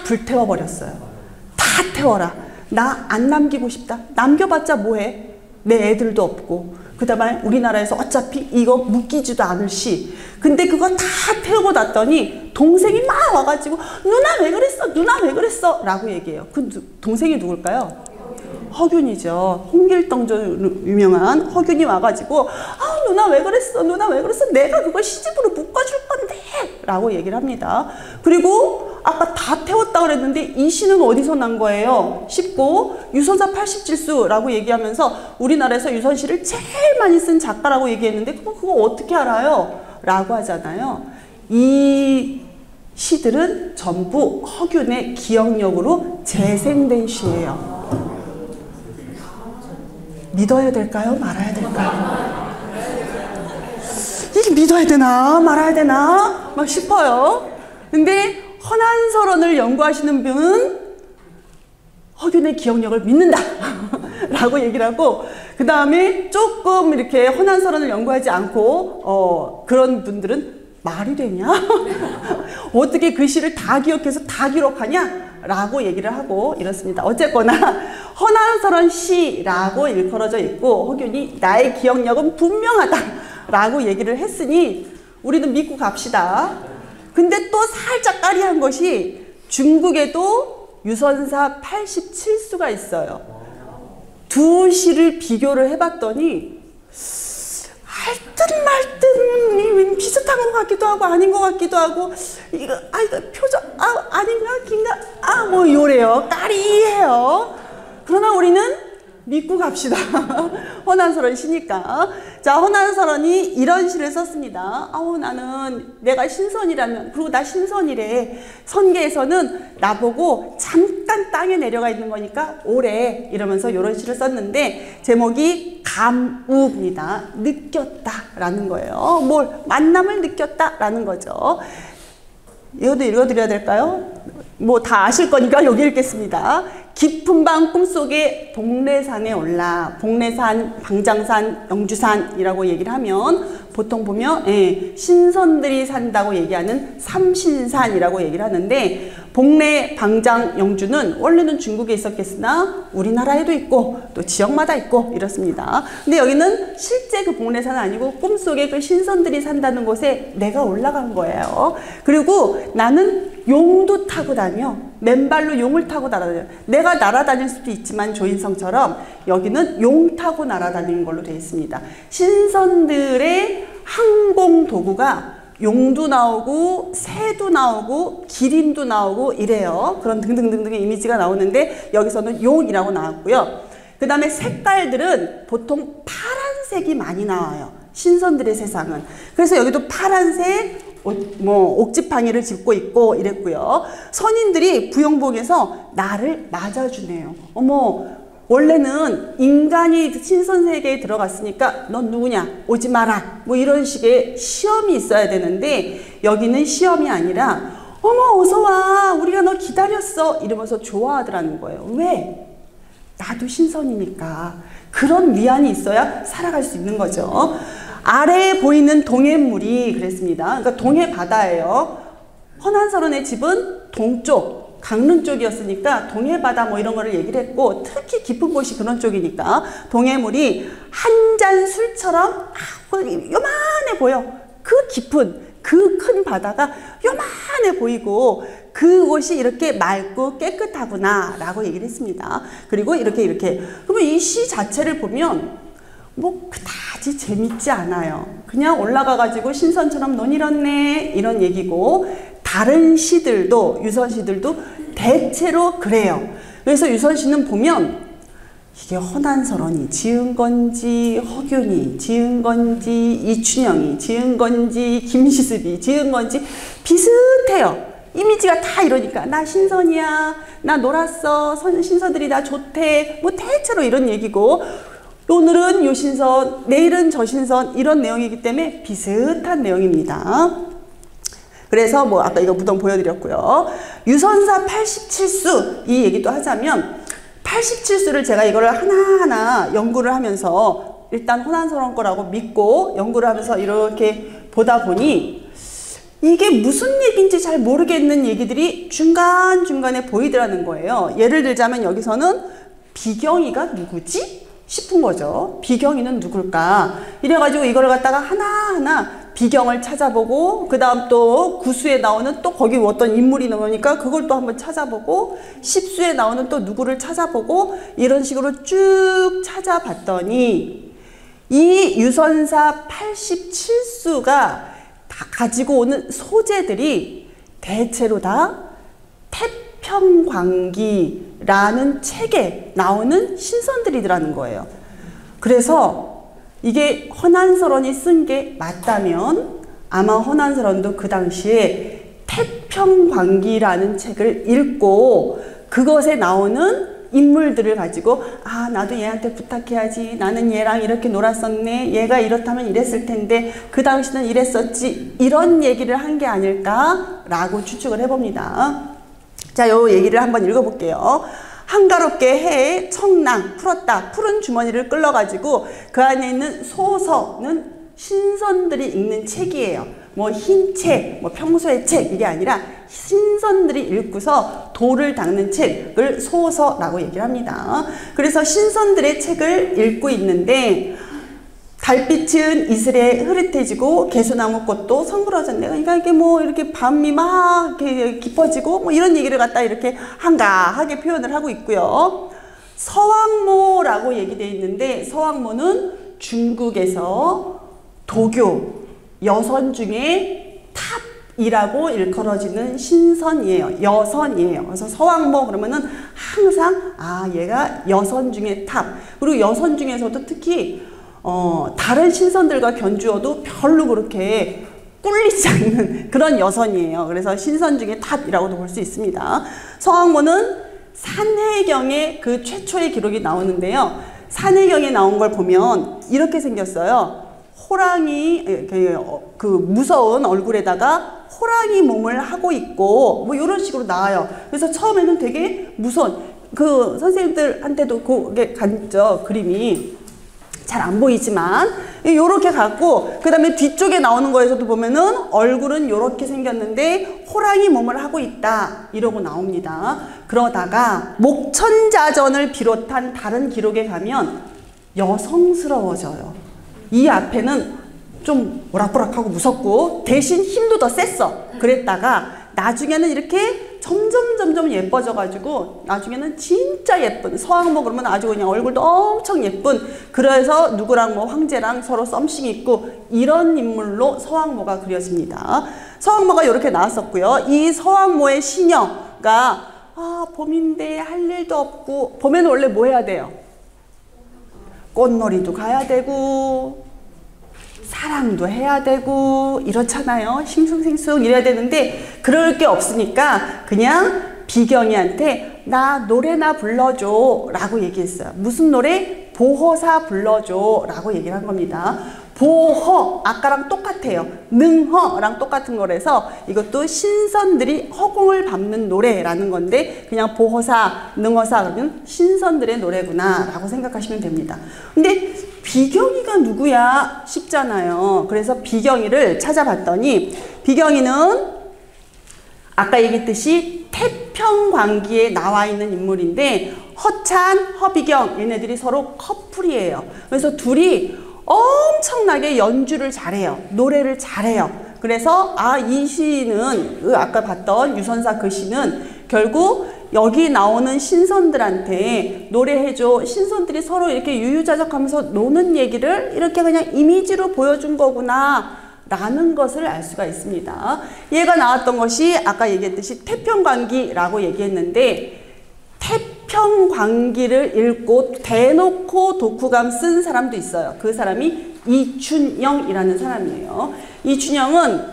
불태워 버렸어요. 다 태워라. 나 안 남기고 싶다. 남겨봤자 뭐해? 내 애들도 없고, 그 다음에 우리나라에서 어차피 이거 묶이지도 않을 시. 근데 그거 다 태우고 났더니 동생이 막 와가지고 누나 왜 그랬어? 누나 왜 그랬어? 라고 얘기해요. 그 동생이 누굴까요? 허균이죠. 홍길동전 유명한 허균이 와가지고 아, 누나 왜 그랬어? 누나 왜 그랬어? 내가 그걸 시집으로 묶어줄 건데 라고 얘기를 합니다. 그리고 아까 다 태웠다 그랬는데 이 시는 어디서 난 거예요? 쉽고 유선사 87수라고 얘기하면서 우리나라에서 유선시를 제일 많이 쓴 작가라고 얘기했는데 그거 어떻게 알아요? 라고 하잖아요. 이 시들은 전부 허균의 기억력으로 재생된 시예요. 믿어야 될까요? 말아야 될까요? 이게 믿어야 되나? 말아야 되나? 막 싶어요. 근데 헌안설원을 연구하시는 분은 허균의 기억력을 믿는다 라고 얘기를 하고, 그 다음에 조금 이렇게 헌안설원을 연구하지 않고 그런 분들은 말이 되냐? 어떻게 그 시를 다 기억해서 다 기록하냐? 라고 얘기를 하고 이렇습니다. 어쨌거나 헌안설원 시라고 일컬어져 있고, 허균이 나의 기억력은 분명하다 라고 얘기를 했으니 우리는 믿고 갑시다. 근데 또 살짝 까리한 것이 중국에도 유선사 87수가 있어요. 두 시를 비교를 해봤더니 알듯 말듯 비슷한 것 같기도 하고 아닌 것 같기도 하고, 이거 표정 아닌가 긴가 뭐 요래요. 까리해요. 그러나 우리는 믿고 갑시다. 헌안설원 시니까. 자, 헌안설원이 이런 시를 썼습니다. 나는 내가 신선이라면, 그리고 나 신선이래. 선계에서는 나보고 잠깐 땅에 내려가 있는 거니까 오래, 이러면서 이런 시를 썼는데 제목이 감우입니다. 느꼈다라는 거예요. 만남을 느꼈다라는 거죠. 이것도 읽어드려야 될까요? 뭐 다 아실 거니까 여기 읽겠습니다. 깊은 밤 꿈속에 복례산에 올라, 복례산, 방장산, 영주산이라고 얘기를 하면 보통 보면 신선들이 산다고 얘기하는 삼신산이라고 얘기를 하는데, 복례, 방장, 영주는 원래는 중국에 있었겠으나 우리나라에도 있고 또 지역마다 있고 이렇습니다. 근데 여기는 실제 그 복례산은 아니고 꿈속에 그 신선들이 산다는 곳에 내가 올라간 거예요. 그리고 나는 용도 타고 다녀. 맨발로 용을 타고 날아다녀. 내가 날아다닐 수도 있지만 조인성처럼 여기는 용 타고 날아다니는 걸로 되어 있습니다. 신선들의 항공 도구가 용도 나오고 새도 나오고 기린도 나오고 이래요. 그런 등등등등의 이미지가 나오는데 여기서는 용이라고 나왔고요. 그 다음에 색깔들은 보통 파란색이 많이 나와요. 신선들의 세상은. 그래서 여기도 파란색 옥지팡이를 짚고 있고 이랬고요. 선인들이 부영봉에서 나를 맞아주네요. 원래는 인간이 신선세계에 들어갔으니까 넌 누구냐? 오지 마라. 이런 식의 시험이 있어야 되는데 여기는 시험이 아니라 어서와. 우리가 너 기다렸어. 이러면서 좋아하더라는 거예요. 왜? 나도 신선이니까. 그런 위안이 있어야 살아갈 수 있는 거죠. 아래에 보이는 동해물이 그랬습니다. 그러니까 동해 바다예요. 헌안설원의 집은 동쪽, 강릉 쪽이었으니까 동해바다 이런 거를 얘기를 했고, 특히 깊은 곳이 그런 쪽이니까 동해물이 한 잔 술처럼 요만해 보여. 그 깊은, 그 큰 바다가 요만해 보이고 그곳이 이렇게 맑고 깨끗하구나 라고 얘기를 했습니다. 그리고 이렇게 그러면 이 시 자체를 보면 그다지 재밌지 않아요. 그냥 올라가가지고 신선처럼 논 잃었네 이런 얘기고, 다른 시들도, 유선시들도 대체로 그래요. 그래서 유선시는 보면 이게 헌안설원이 지은 건지, 허균이 지은 건지, 이춘영이 지은 건지, 김시습이 지은 건지 비슷해요. 이미지가 다 이러니까 나 신선이야, 나 놀았어, 신선들이 나 좋대, 대체로 이런 얘기고, 오늘은 요 신선, 내일은 저 신선, 이런 내용이기 때문에 비슷한 내용입니다. 그래서 아까 이거 무덤 보여드렸고요. 유선사 87수 이 얘기도 하자면, 87수를 제가 이거를 하나하나 연구를 하면서 일단 헌안설원 거라고 믿고 연구를 하면서 이렇게 보다 보니 이게 무슨 얘기인지 잘 모르겠는 얘기들이 중간중간에 보이더라는 거예요. 예를 들자면 여기서는 비경이가 누구지? 싶은 거죠. 비경이는 누굴까? 이래가지고 이걸 갖다가 하나하나 비경을 찾아보고, 그 다음 또 구수에 나오는 또 거기 어떤 인물이 나오니까 그걸 또 한번 찾아보고, 십수에 나오는 또 누구를 찾아보고, 이런 식으로 쭉 찾아봤더니 이 유선사 87수가 다 가지고 오는 소재들이 대체로 다 태평광기라는 책에 나오는 신선들이더라는 거예요. 그래서 이게 헌안설원이 쓴 게 맞다면 아마 헌안설원도 그 당시에 태평광기라는 책을 읽고 그것에 나오는 인물들을 가지고 아 나도 얘한테 부탁해야지, 나는 얘랑 이렇게 놀았었네, 얘가 이렇다면 이랬을 텐데 그 당시는 이랬었지, 이런 얘기를 한 게 아닐까라고 추측을 해봅니다. 자, 요 얘기를 한번 읽어볼게요. 한가롭게 해에 청랑 풀었다. 푸른 주머니를 끌러가지고 그 안에 있는 소서는 신선들이 읽는 책이에요. 뭐 흰 책, 뭐 평소의 책, 이게 아니라 신선들이 읽고서 도를 닦는 책을 소서라고 얘기를 합니다. 그래서 신선들의 책을 읽고 있는데 달빛은 이슬에 흐릿해지고 개소나무 꽃도 성그러졌네. 그러니까 이게 뭐 이렇게 밤이 막 이렇게 깊어지고 뭐 이런 얘기를 갖다 이렇게 한가하게 표현을 하고 있고요. 서왕모라고 얘기되어 있는데 서왕모는 중국에서 도교 여선 중에 탑이라고 일컬어지는 신선이에요. 여선이에요. 그래서 서왕모 그러면은 항상 아 얘가 여선 중에 탑. 그리고 여선 중에서도 특히 다른 신선들과 견주어도 별로 그렇게 꿀리지 않는 그런 여선이에요. 그래서 신선 중에 탑이라고도 볼 수 있습니다. 서왕모는 산해경에 그 최초의 기록이 나오는데요. 산해경에 나온 걸 보면 이렇게 생겼어요. 호랑이, 그 무서운 얼굴에다가 호랑이 몸을 하고 있고 뭐 이런 식으로 나와요. 그래서 처음에는 되게 무서운, 그 선생님들한테도 그게 갔죠. 그림이 잘 안 보이지만 요렇게 갖고 그 다음에 뒤쪽에 나오는 거에서도 보면은 얼굴은 요렇게 생겼는데 호랑이 몸을 하고 있다 이러고 나옵니다. 그러다가 목천자전을 비롯한 다른 기록에 가면 여성스러워져요. 이 앞에는 좀 오락부락하고 무섭고 대신 힘도 더 셌어. 그랬다가 나중에는 이렇게 점점 예뻐져 가지고 나중에는 진짜 예쁜, 서왕모 그러면 아주 그냥 얼굴도 엄청 예쁜, 그래서 누구랑 뭐 황제랑 서로 썸씽 있고 이런 인물로 서왕모가 그려집니다. 서왕모가 이렇게 나왔었고요. 이 서왕모의 시녀가 아 봄인데 할 일도 없고, 봄에는 원래 뭐 해야 돼요? 꽃놀이도 가야 되고 사랑도 해야 되고 이렇잖아요. 싱숭생숭 이래야 되는데 그럴 게 없으니까 그냥 비경이한테 나 노래나 불러줘 라고 얘기했어요. 무슨 노래? 보허사 불러줘 라고 얘기를 한 겁니다. 보허, 아까랑 똑같아요. 능허랑 똑같은 거라서 이것도 신선들이 허공을 밟는 노래라는 건데 그냥 보허사, 능허사 그러면 신선들의 노래구나 라고 생각하시면 됩니다. 근데 비경이가 누구야 싶잖아요. 그래서 비경이를 찾아봤더니 비경이는 아까 얘기했듯이 태평광기에 나와 있는 인물인데 허찬, 허비경 얘네들이 서로 커플이에요. 그래서 둘이 엄청나게 연주를 잘해요. 노래를 잘해요. 그래서 아, 이 시는 아까 봤던 유선사 그 시는 결국 여기 나오는 신선들한테 노래해줘. 신선들이 서로 이렇게 유유자적하면서 노는 얘기를 이렇게 그냥 이미지로 보여준 거구나 라는 것을 알 수가 있습니다. 얘가 나왔던 것이 아까 얘기했듯이 태평광기라고 얘기했는데 태평광기를 읽고 대놓고 독후감 쓴 사람도 있어요. 그 사람이 이춘영이라는 사람이에요. 이춘영은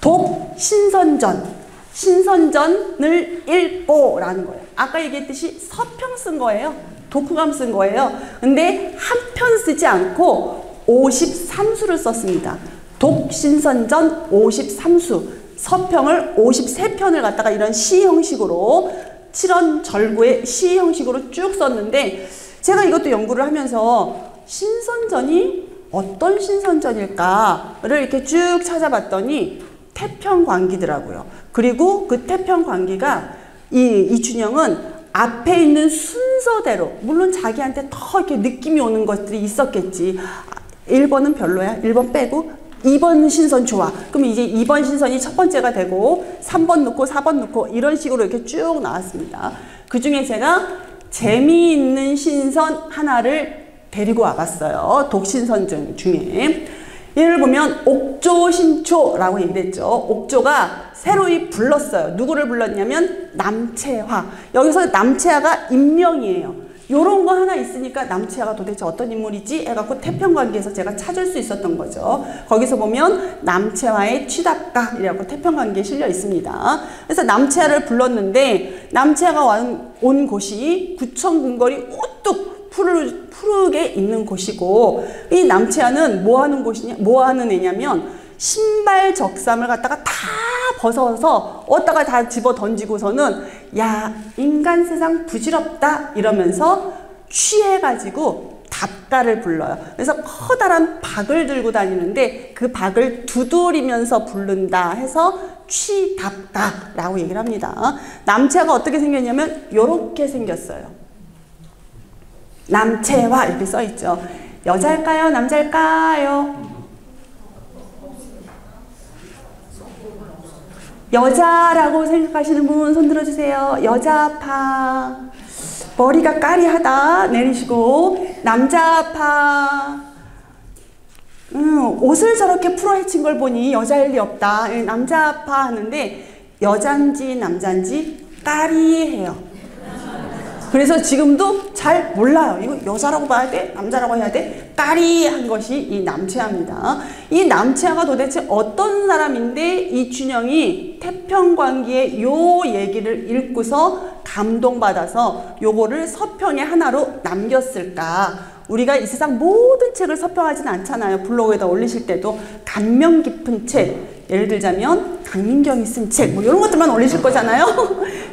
독신선전, 신선전을 읽고 라는 거예요. 아까 얘기했듯이 서평 쓴 거예요. 독후감 쓴 거예요. 근데 한 편 쓰지 않고 53수를 썼습니다. 독신선전 53수, 서평을 53편을 갖다가 이런 시 형식으로 칠원절구의 시 형식으로 쭉 썼는데 제가 이것도 연구를 하면서 신선전이 어떤 신선전일까를 이렇게 쭉 찾아봤더니 태평광기더라고요. 그리고 그 태평광기가 이춘영은 앞에 있는 순서대로, 물론 자기한테 더 이렇게 느낌이 오는 것들이 있었겠지. 1번은 별로야. 1번 빼고 2번 신선 좋아. 그럼 이제 2번 신선이 첫 번째가 되고 3번 넣고 4번 넣고 이런 식으로 이렇게 쭉 나왔습니다. 그 중에 제가 재미있는 신선 하나를 데리고 와봤어요. 독신선 중에. 예를 보면 옥조신초라고 얘기를 했죠. 옥조가 새로이 불렀어요. 누구를 불렀냐면 남채화. 여기서 남채화가 인명이에요. 요런 거 하나 있으니까 남채아가 도대체 어떤 인물이지? 해갖고 태평관계에서 제가 찾을 수 있었던 거죠. 거기서 보면 남채아의 취답가이라고 태평관계에 실려 있습니다. 그래서 남채아를 불렀는데 남채아가 온 곳이 구천궁궐이 우뚝 푸르게 있는 곳이고, 이 남채아는 뭐 하는 곳이냐, 뭐 하는 애냐면 신발 적삼을 갖다가 다 벗어서 어디다가 다 집어 던지고서는 야, 인간 세상 부질없다 이러면서 취해가지고 답가를 불러요. 그래서 커다란 박을 들고 다니는데 그 박을 두드리면서 부른다 해서 취답가라고 얘기를 합니다. 남채아가 어떻게 생겼냐면 이렇게 생겼어요. 남채화 이렇게 써있죠. 여자일까요? 남자일까요? 여자라고 생각하시는 분 손 들어주세요. 여자파. 머리가 까리하다 내리시고. 남자파. 옷을 저렇게 풀어헤친 걸 보니 여자일 리 없다. 남자파 하는데 여잔지 남잔지 까리해요. 그래서 지금도 잘 몰라요. 이거 여자라고 봐야 돼? 남자라고 해야 돼? 까리한 것이 이 남채아입니다. 이 남채아가 도대체 어떤 사람인데 이춘영이 태평관기의 요 얘기를 읽고서 감동받아서 요거를 서평의 하나로 남겼을까? 우리가 이 세상 모든 책을 서평하지는 않잖아요. 블로그에다 올리실 때도 감명 깊은 책, 예를 들자면 강민경이 쓴 책 뭐 이런 것들만 올리실 거잖아요.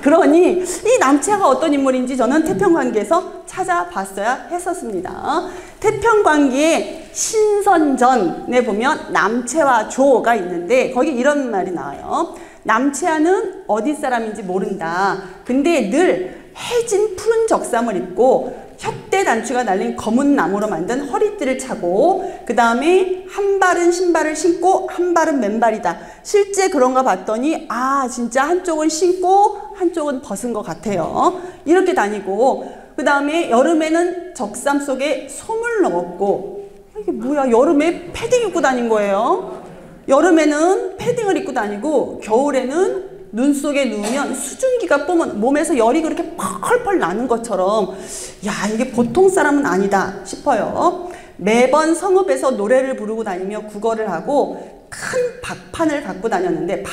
그러니 이 남채아가 어떤 인물인지 저는 태평관기에서 찾아봤어야 했었습니다. 태평관기의 신선전에 보면 남채와 조가 있는데 거기 이런 말이 나와요. 남채아는 어디 사람인지 모른다. 근데 늘 해진 푸른 적삼을 입고 협대 단추가 달린 검은 나무로 만든 허리띠를 차고 그 다음에 한 발은 신발을 신고 한 발은 맨발이다. 실제 그런가 봤더니 아 진짜 한쪽은 신고 한쪽은 벗은 것 같아요. 이렇게 다니고 그 다음에 여름에는 적삼 속에 솜을 넣었고 이게 뭐야 여름에 패딩 입고 다닌 거예요. 여름에는 패딩을 입고 다니고 겨울에는 눈 속에 누우면 수증기가 뿜은 몸에서 열이 그렇게 펄펄 나는 것처럼 야 이게 보통 사람은 아니다 싶어요. 매번 성읍에서 노래를 부르고 다니며 국어를 하고 큰 박판을 갖고 다녔는데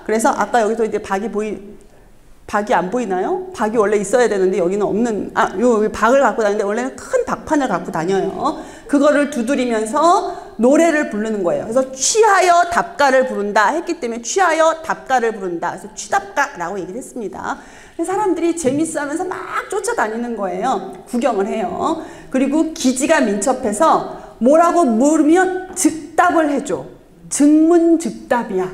그래서 아까 여기서 이제 박이 안 보이나요? 박이 원래 있어야 되는데 여기는 없는 요 박을 갖고 다니는데 원래는 큰 박판을 갖고 다녀요. 그거를 두드리면서 노래를 부르는 거예요. 그래서 취하여 답가를 부른다 했기 때문에 취하여 답가를 부른다. 그래서 취답가라고 얘기를 했습니다. 사람들이 재밌어 하면서 막 쫓아다니는 거예요. 구경을 해요. 그리고 기지가 민첩해서 뭐라고 물으면 즉답을 해줘. 즉문즉답이야.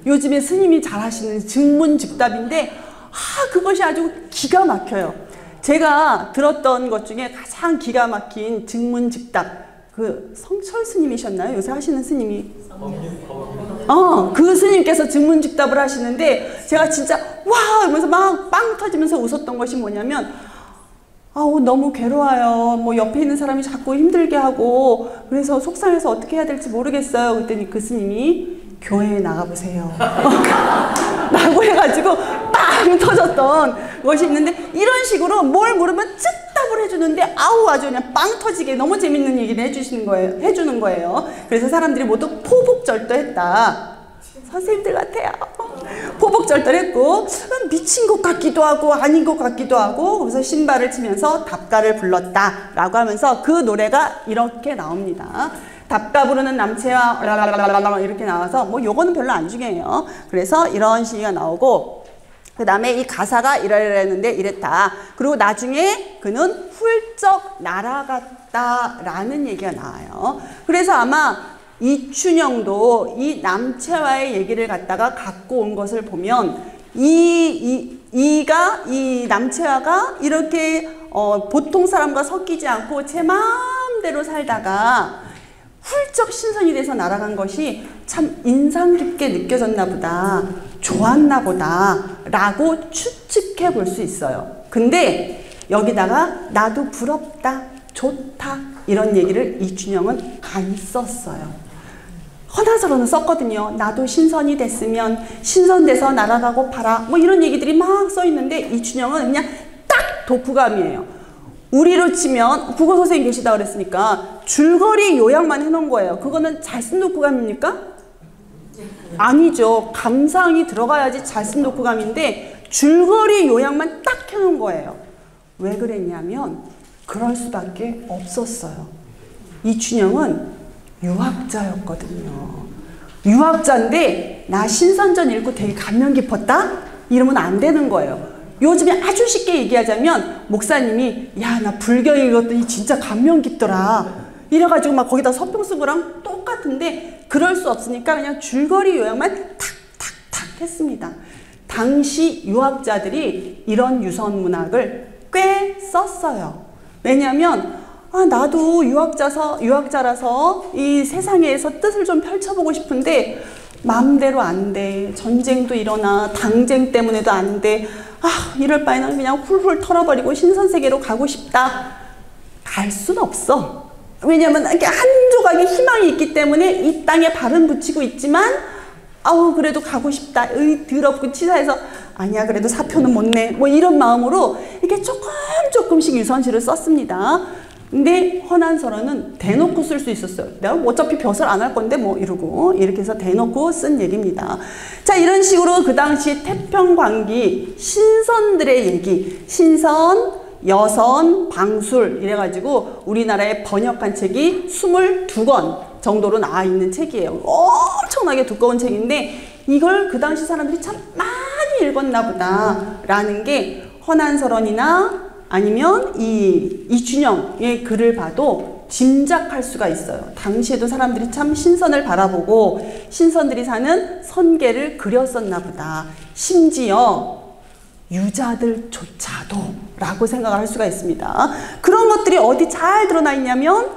요즘에 스님이 잘 하시는 즉문즉답인데 그것이 아주 기가 막혀요. 제가 들었던 것 중에 가장 기가 막힌 즉문즉답 그 성철 스님이셨나요? 요새 하시는 스님이 그 스님께서 즉문즉답을 하시는데 제가 진짜 와 이러면서 막 빵 터지면서 웃었던 것이 뭐냐면 너무 괴로워요. 뭐 옆에 있는 사람이 자꾸 힘들게 하고 그래서 속상해서 어떻게 해야 될지 모르겠어요. 그랬더니 그 스님이 교회에 나가보세요. 라고 해가지고 빵 터졌던 것이 있는데 이런 식으로 뭘 물으면 즉답을 해주는데 아주 그냥 빵 터지게 너무 재밌는 얘기를 해주는 거예요. 그래서 사람들이 모두 포복절도했다. 선생님들 같아요. 포복절도했고 미친 것 같기도 하고 아닌 것 같기도 하고 그래서 신발을 치면서 답가를 불렀다 라고 하면서 그 노래가 이렇게 나옵니다. 답가 부르는 남채와 이렇게 나와서 뭐 요거는 별로 안 중요해요. 그래서 이런 시가 나오고 그 다음에 이 가사가 이랬는데 이랬다. 그리고 나중에 그는 훌쩍 날아갔다 라는 얘기가 나와요. 그래서 아마 이춘영도 이 남채와의 얘기를 갖다가 갖고 온 것을 보면 이 남채와가 이렇게 보통 사람과 섞이지 않고 제 마음대로 살다가 훌쩍 신선이 돼서 날아간 것이 참 인상 깊게 느껴졌나 보다, 좋았나 보다 라고 추측해 볼 수 있어요. 근데 여기다가 나도 부럽다, 좋다 이런 얘기를 이춘영은 안 썼어요. 허나서로는 썼거든요. 나도 신선이 됐으면 신선돼서 날아가고 팔아 뭐 이런 얘기들이 막 써 있는데 이춘영은 그냥 딱 도프감이에요. 우리로 치면 국어 선생님 계시다 그랬으니까 줄거리 요약만 해놓은 거예요. 그거는 잘 쓴 독후감입니까? 아니죠. 감상이 들어가야지 잘 쓴 독후감인데 줄거리 요약만 딱 해놓은 거예요. 왜 그랬냐면 그럴 수밖에 없었어요. 이춘영은 유학자였거든요. 유학자인데 나 신선전 읽고 되게 감명 깊었다? 이러면 안 되는 거예요. 요즘에 아주 쉽게 얘기하자면 목사님이 야, 나 불교 읽었더니 진짜 감명 깊더라. 이래가지고 막 거기다 서평 쓴 거랑 똑같은데 그럴 수 없으니까 그냥 줄거리 요약만 탁탁탁 했습니다. 당시 유학자들이 이런 유선문학을 꽤 썼어요. 왜냐하면 나도 유학자라서 이 세상에서 뜻을 좀 펼쳐보고 싶은데 마음대로 안 돼. 전쟁도 일어나. 당쟁 때문에도 안 돼. 이럴 바에는 그냥 훌훌 털어버리고 신선세계로 가고 싶다. 갈 순 없어. 왜냐면 이렇게 한 조각의 희망이 있기 때문에 이 땅에 발은 붙이고 있지만 그래도 가고 싶다. 더럽고 치사해서 아니야 그래도 사표는 못 내. 뭐 이런 마음으로 이렇게 조금씩 유선시를 썼습니다. 근데 허난설원은 대놓고 쓸 수 있었어요. 내가 어차피 벼슬 안 할 건데 뭐 이러고 이렇게 해서 대놓고 쓴 얘기입니다. 자, 이런 식으로 그 당시 태평광기 신선들의 얘기, 신선, 여선, 방술 이래가지고 우리나라에 번역한 책이 22권 정도로 나와 있는 책이에요. 엄청나게 두꺼운 책인데 이걸 그 당시 사람들이 참 많이 읽었나 보다 라는 게 허난설원이나 아니면 이춘영의 글을 봐도 짐작할 수가 있어요. 당시에도 사람들이 참 신선을 바라보고 신선들이 사는 선계를 그렸었나 보다. 심지어 유자들조차도 라고 생각을 할 수가 있습니다. 그런 것들이 어디 잘 드러나 있냐면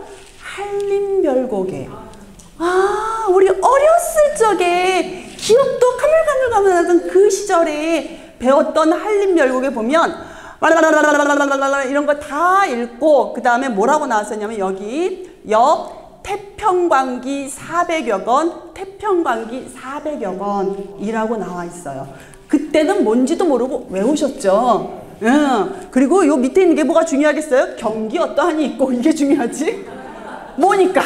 한림별곡에 우리 어렸을 적에 기억도 가물가물하던 그 시절에 배웠던 한림별곡에 보면 이런 거 다 읽고 그 다음에 뭐라고 나왔었냐면 여기 태평광기 400여 권, 태평광기 400여 권이라고 나와 있어요. 그때는 뭔지도 모르고 외우셨죠. 그리고 요 밑에 있는 게 뭐가 중요하겠어요? 경기 어떠하니 있고 이게 중요하지? 뭐니까?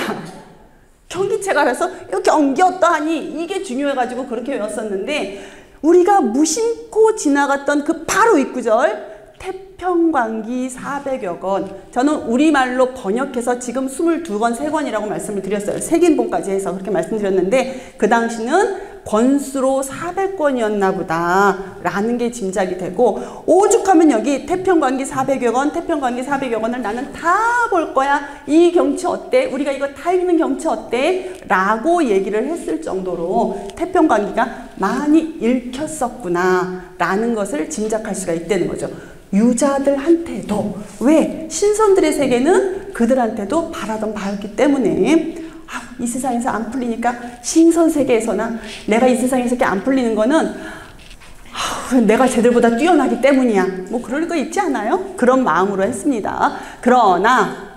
경기책 알아서 요 경기 어떠하니 이게 중요해가지고 그렇게 외웠었는데 우리가 무심코 지나갔던 그 바로 윗구절 태평광기 400여 권. 저는 우리말로 번역해서 지금 22권, 3권이라고 말씀을 드렸어요. 색인본까지 해서 그렇게 말씀드렸는데 그 당시는 권수로 400권이었나 보다 라는 게 짐작이 되고 오죽하면 여기 태평광기 400여 권, 태평광기 400여 권을 나는 다 볼 거야. 이 경치 어때? 우리가 이거 다 읽는 경치 어때? 라고 얘기를 했을 정도로 태평광기가 많이 읽혔었구나 라는 것을 짐작할 수가 있다는 거죠. 유자들한테도 왜? 신선들의 세계는 그들한테도 바라던 바였기 때문에 이 세상에서 안 풀리니까 신선세계에서나 내가 이 세상에서 이렇게 안 풀리는 거는 내가 쟤들보다 뛰어나기 때문이야. 뭐 그럴 거 있지 않아요? 그런 마음으로 했습니다. 그러나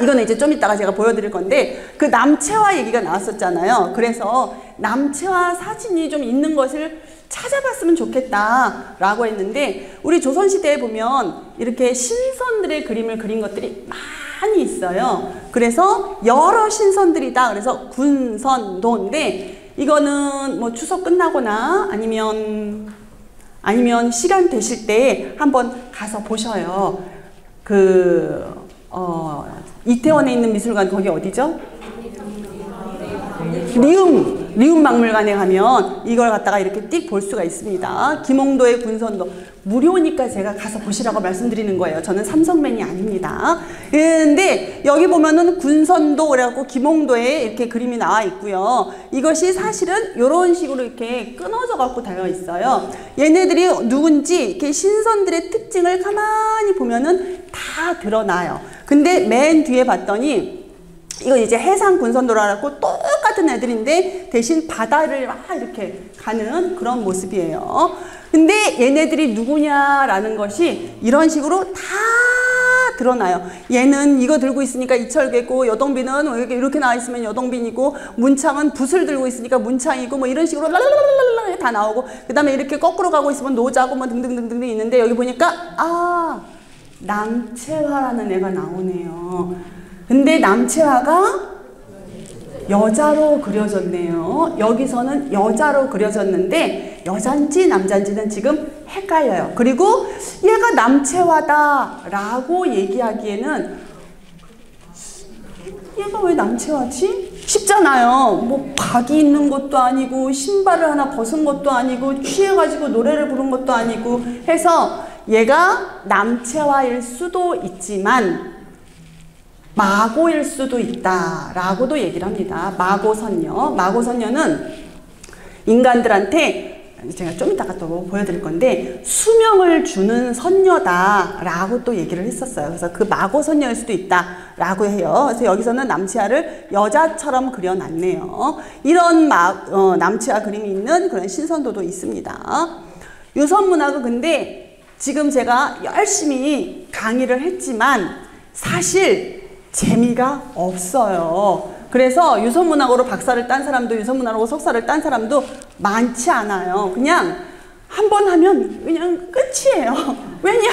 이거는 이제 좀 이따가 제가 보여드릴 건데 그 남채화 얘기가 나왔었잖아요. 그래서 남채화 사진이 좀 있는 것을 찾아봤으면 좋겠다 라고 했는데 우리 조선시대에 보면 이렇게 신선들의 그림을 그린 것들이 많이 있어요. 그래서 여러 신선들이다. 그래서 군선도인데 이거는 뭐 추석 끝나거나 아니면 시간 되실 때 한번 가서 보셔요. 이태원에 있는 미술관 거기 어디죠? 리움 박물관에 가면 이걸 갖다가 이렇게 띡 볼 수가 있습니다. 김홍도의 군선도 무료니까 제가 가서 보시라고 말씀드리는 거예요. 저는 삼성맨이 아닙니다. 근데 여기 보면은 군선도 그래갖고 김홍도에 이렇게 그림이 나와 있고요. 이것이 사실은 이런 식으로 이렇게 끊어져 갖고 되어 있어요. 얘네들이 누군지 이렇게 신선들의 특징을 가만히 보면은 다 드러나요. 근데 맨 뒤에 봤더니 이건 이제 해상 군선도라고 똑같은 애들인데 대신 바다를 막 이렇게 가는 그런 모습이에요. 근데 얘네들이 누구냐라는 것이 이런 식으로 다 드러나요. 얘는 이거 들고 있으니까 이철계고 여동빈은 이렇게 나와 있으면 여동빈이고 문창은 붓을 들고 있으니까 문창이고 뭐 이런 식으로 랄랄랄랄 다 나오고 그 다음에 이렇게 거꾸로 가고 있으면 노자고 뭐 등등등등 있는데 여기 보니까 남채화라는 애가 나오네요. 근데 남채화가 여자로 그려졌네요. 여기서는 여자로 그려졌는데 여잔지 남잔지는 지금 헷갈려요. 그리고 얘가 남채화다 라고 얘기하기에는 얘가 왜 남채화지? 쉽잖아요. 뭐 박이 있는 것도 아니고 신발을 하나 벗은 것도 아니고 취해가지고 노래를 부른 것도 아니고 해서 얘가 남채화일 수도 있지만 마고일 수도 있다라고도 얘기를 합니다. 마고선녀. 마고선녀는 인간들한테 제가 좀 이따가 또 보여드릴 건데 수명을 주는 선녀다라고 또 얘기를 했었어요. 그래서 그 마고선녀일 수도 있다라고 해요. 그래서 여기서는 남채화를 여자처럼 그려놨네요. 이런 남채화 그림이 있는 그런 신선도도 있습니다. 유선문학은 근데 지금 제가 열심히 강의를 했지만 사실 재미가 없어요. 그래서 유선문학으로 박사를 딴 사람도 유선문학으로 석사를 딴 사람도 많지 않아요. 그냥 한 번 하면 그냥 끝이에요. 왜냐?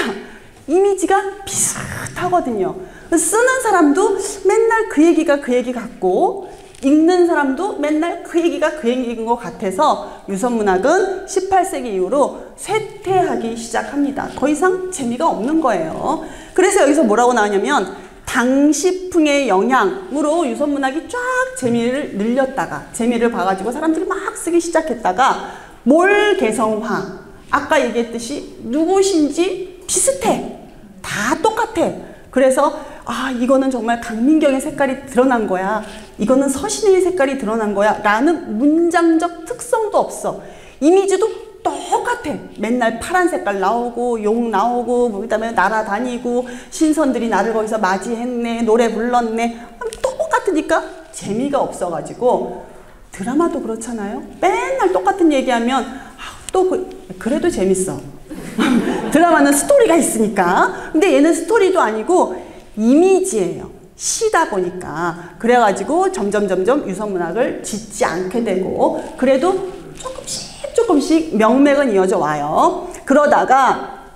이미지가 비슷하거든요. 쓰는 사람도 맨날 그 얘기가 그 얘기 같고 읽는 사람도 맨날 그 얘기가 그 얘기인 것 같아서 유선문학은 18세기 이후로 쇠퇴하기 시작합니다. 더 이상 재미가 없는 거예요. 그래서 여기서 뭐라고 나오냐면 당시풍의 영향으로 유선문학이 쫙 재미를 늘렸다가 재미를 봐가지고 사람들이 막 쓰기 시작했다가 몰개성화 아까 얘기했듯이 누구신지 비슷해. 다 똑같아. 그래서 아 이거는 정말 강민경의 색깔이 드러난 거야. 이거는 서신의 색깔이 드러난 거야. 라는 문장적 특성도 없어. 이미지도 똑같아. 맨날 파란 색깔 나오고 용 나오고 그다음에 날아다니고 신선들이 나를 거기서 맞이했네. 노래 불렀네. 똑같으니까 재미가 없어가지고 드라마도 그렇잖아요. 맨날 똑같은 얘기하면 또 그래도 재밌어. 드라마는 스토리가 있으니까. 근데 얘는 스토리도 아니고 이미지예요. 시다 보니까. 그래가지고 점점 유선문학을 짓지 않게 되고 그래도 조금씩 명맥은 이어져 와요. 그러다가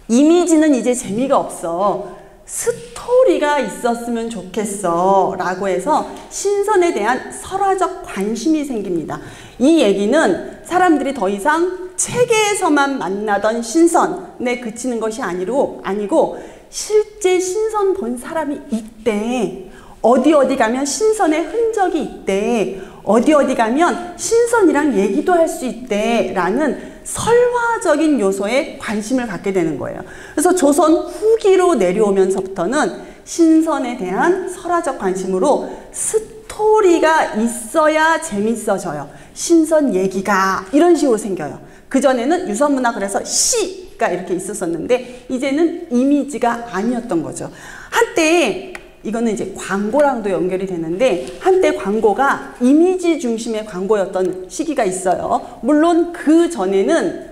이미지는 이제 재미가 없어. 스토리가 있었으면 좋겠어 라고 해서 신선에 대한 설화적 관심이 생깁니다. 이 얘기는 사람들이 더 이상 책에서만 만나던 신선에 그치는 것이 아니고 실제 신선 본 사람이 있대. 어디 가면 신선의 흔적이 있대. 어디 가면 신선이랑 얘기도 할 수 있대 라는 설화적인 요소에 관심을 갖게 되는 거예요. 그래서 조선 후기로 내려오면서부터는 신선에 대한 설화적 관심으로 스토리가 있어야 재밌어져요. 신선 얘기가 이런 식으로 생겨요. 그전에는 유선문학 그래서 시가 이렇게 있었었는데 이제는 이미지가 아니었던 거죠. 한때 이거는 이제 광고랑도 연결이 되는데 한때 광고가 이미지 중심의 광고였던 시기가 있어요. 물론 그 전에는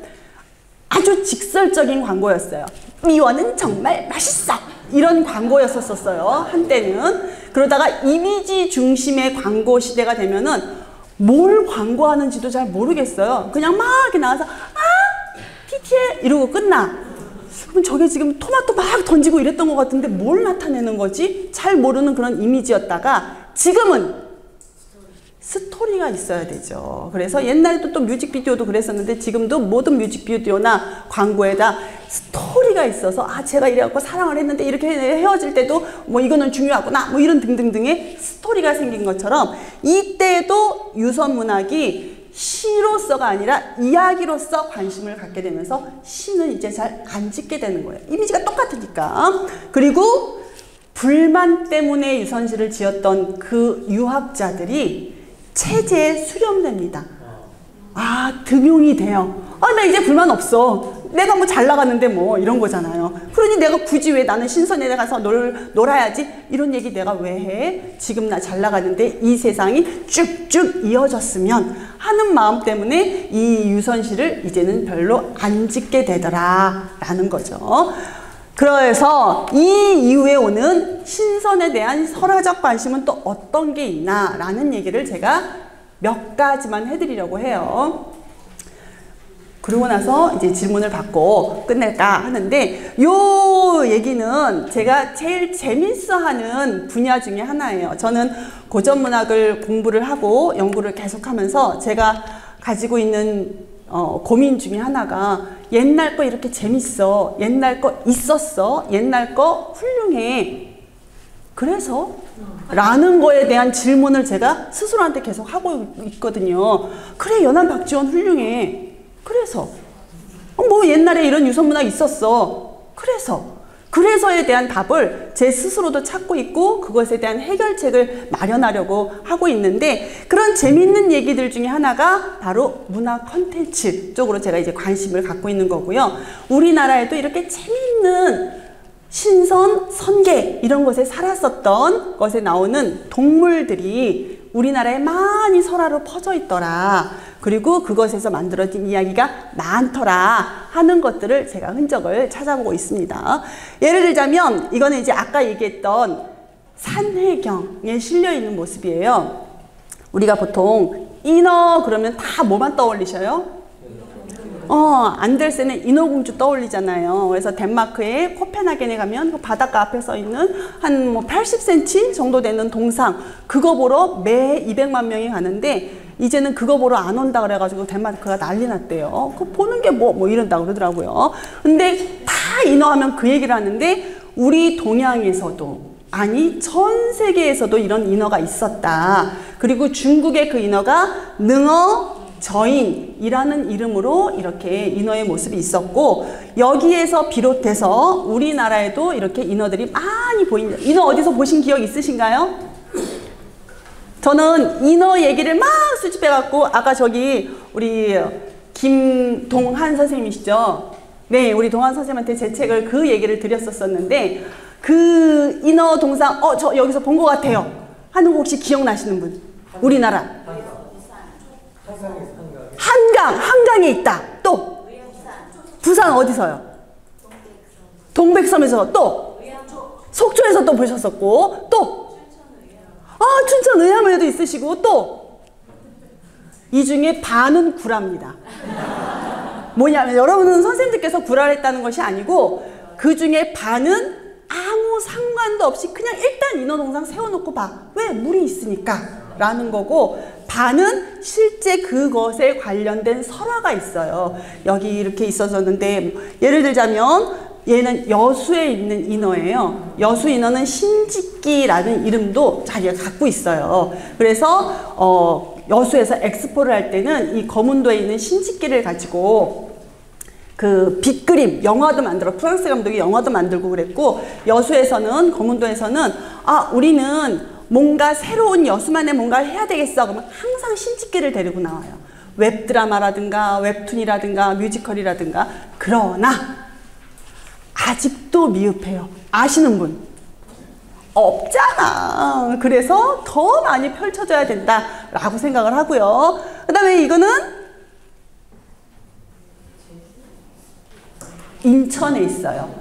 아주 직설적인 광고였어요. 미원은 정말 맛있어! 이런 광고였었어요. 한때는. 그러다가 이미지 중심의 광고 시대가 되면은 뭘 광고하는지도 잘 모르겠어요. 그냥 막 이렇게 나와서 TTL 이러고 끝나. 그럼 저게 지금 토마토 막 던지고 이랬던 것 같은데 뭘 나타내는 거지? 잘 모르는 그런 이미지였다가 지금은 스토리가 있어야 되죠. 그래서 옛날에도 또 뮤직비디오도 그랬었는데 지금도 모든 뮤직비디오나 광고에다 스토리가 있어서 제가 이래갖고 사랑을 했는데 이렇게 헤어질 때도 뭐 이거는 중요하구나 뭐 이런 등등등의 스토리가 생긴 것처럼 이때도 유선문학이 시로서가 아니라 이야기로서 관심을 갖게 되면서 시는 이제 잘 안 짓게 되는 거예요. 이미지가 똑같으니까. 그리고 불만 때문에 유선시를 지었던 그 유학자들이 체제에 수렴됩니다. 등용이 돼요. 나 이제 불만 없어. 내가 뭐 잘 나가는데 뭐 이런 거잖아요. 그러니 내가 굳이 왜 나는 신선에 가서 놀아야지? 이런 얘기 내가 왜 해? 지금 나 잘 나가는데 이 세상이 쭉쭉 이어졌으면 하는 마음 때문에 이 유선시를 이제는 별로 안 짓게 되더라 라는 거죠. 그래서 이 이후에 오는 신선에 대한 설화적 관심은 또 어떤 게 있나 라는 얘기를 제가 몇 가지만 해드리려고 해요. 그러고 나서 이제 질문을 받고 끝낼까 하는데, 요 얘기는 제가 제일 재밌어하는 분야 중에 하나예요. 저는 고전문학을 공부를 하고 연구를 계속하면서 제가 가지고 있는 고민 중에 하나가, 옛날 거 이렇게 재밌어, 옛날 거 있었어, 옛날 거 훌륭해, 그래서? 라는 거에 대한 질문을 제가 스스로한테 계속 하고 있거든요. 그래, 연안 박지원 훌륭해, 그래서? 뭐 옛날에 이런 유선문학 있었어, 그래서에 대한 답을 제 스스로도 찾고 있고, 그것에 대한 해결책을 마련하려고 하고 있는데, 그런 재밌는 얘기들 중에 하나가 바로 문화 콘텐츠 쪽으로 제가 이제 관심을 갖고 있는 거고요. 우리나라에도 이렇게 재밌는 신선, 선계 이런 곳에 살았었던 것에 나오는 동물들이 우리나라에 많이 설화로 퍼져 있더라, 그리고 그것에서 만들어진 이야기가 많더라 하는 것들을 제가 흔적을 찾아보고 있습니다. 예를 들자면 이거는 이제 아까 얘기했던 산해경에 실려 있는 모습이에요. 우리가 보통 인어 그러면 다 뭐만 떠올리셔요? 안델센의 인어공주 떠올리잖아요. 그래서 덴마크의 코펜하겐에 가면 그 바닷가 앞에 써 있는 한 뭐 80cm 정도 되는 동상, 그거 보러 매 200만 명이 가는데, 이제는 그거 보러 안 온다 그래가지고 덴마크가 난리 났대요. 그거 보는 게 뭐 이런다 그러더라고요. 근데 다 인어하면 그 얘기를 하는데, 우리 동양에서도, 아니 전 세계에서도 이런 인어가 있었다. 그리고 중국의 그 인어가 능어 저인이라는 이름으로 이렇게 인어의 모습이 있었고, 여기에서 비롯해서 우리나라에도 이렇게 인어들이 많이 보입니다. 인어 어디서 보신 기억 있으신가요? 저는 인어 얘기를 막 수집해갖고, 아까 저기 우리 김동한 선생님이시죠? 네, 우리 동한 선생님한테 제 책을 그 얘기를 드렸었는데, 그 인어 동상, 저 여기서 본 것 같아요 하는 거 혹시 기억나시는 분? 우리나라 한강에 있다. 또 부산 어디서요? 동백섬에서, 또 속초에서 또 보셨었고, 또 춘천 의암에도 있으시고, 또 이 중에 반은 구라입니다. 뭐냐면 여러분은 선생님들께서 구라를 했다는 것이 아니고, 그 중에 반은 아무 상관도 없이 그냥 일단 인어동상 세워놓고 봐, 왜? 물이 있으니까 라는 거고, 반은 실제 그것에 관련된 설화가 있어요. 여기 이렇게 있어졌는데, 예를 들자면 얘는 여수에 있는 인어예요. 여수 인어는 신짓기라는 이름도 자기가 갖고 있어요. 그래서 여수에서 엑스포를 할 때는 이 거문도에 있는 신짓기를 가지고 그 빅그림 영화도 만들어, 프랑스 감독이 영화도 만들고 그랬고, 여수에서는, 거문도에서는 우리는 뭔가 새로운 여수만의 뭔가를 해야 되겠어 그러면 항상 신짓기를 데리고 나와요. 웹드라마라든가 웹툰이라든가 뮤지컬이라든가. 그러나 아직도 미흡해요. 아시는 분? 없잖아. 그래서 더 많이 펼쳐져야 된다라고 생각을 하고요. 그 다음에 이거는 인천에 있어요.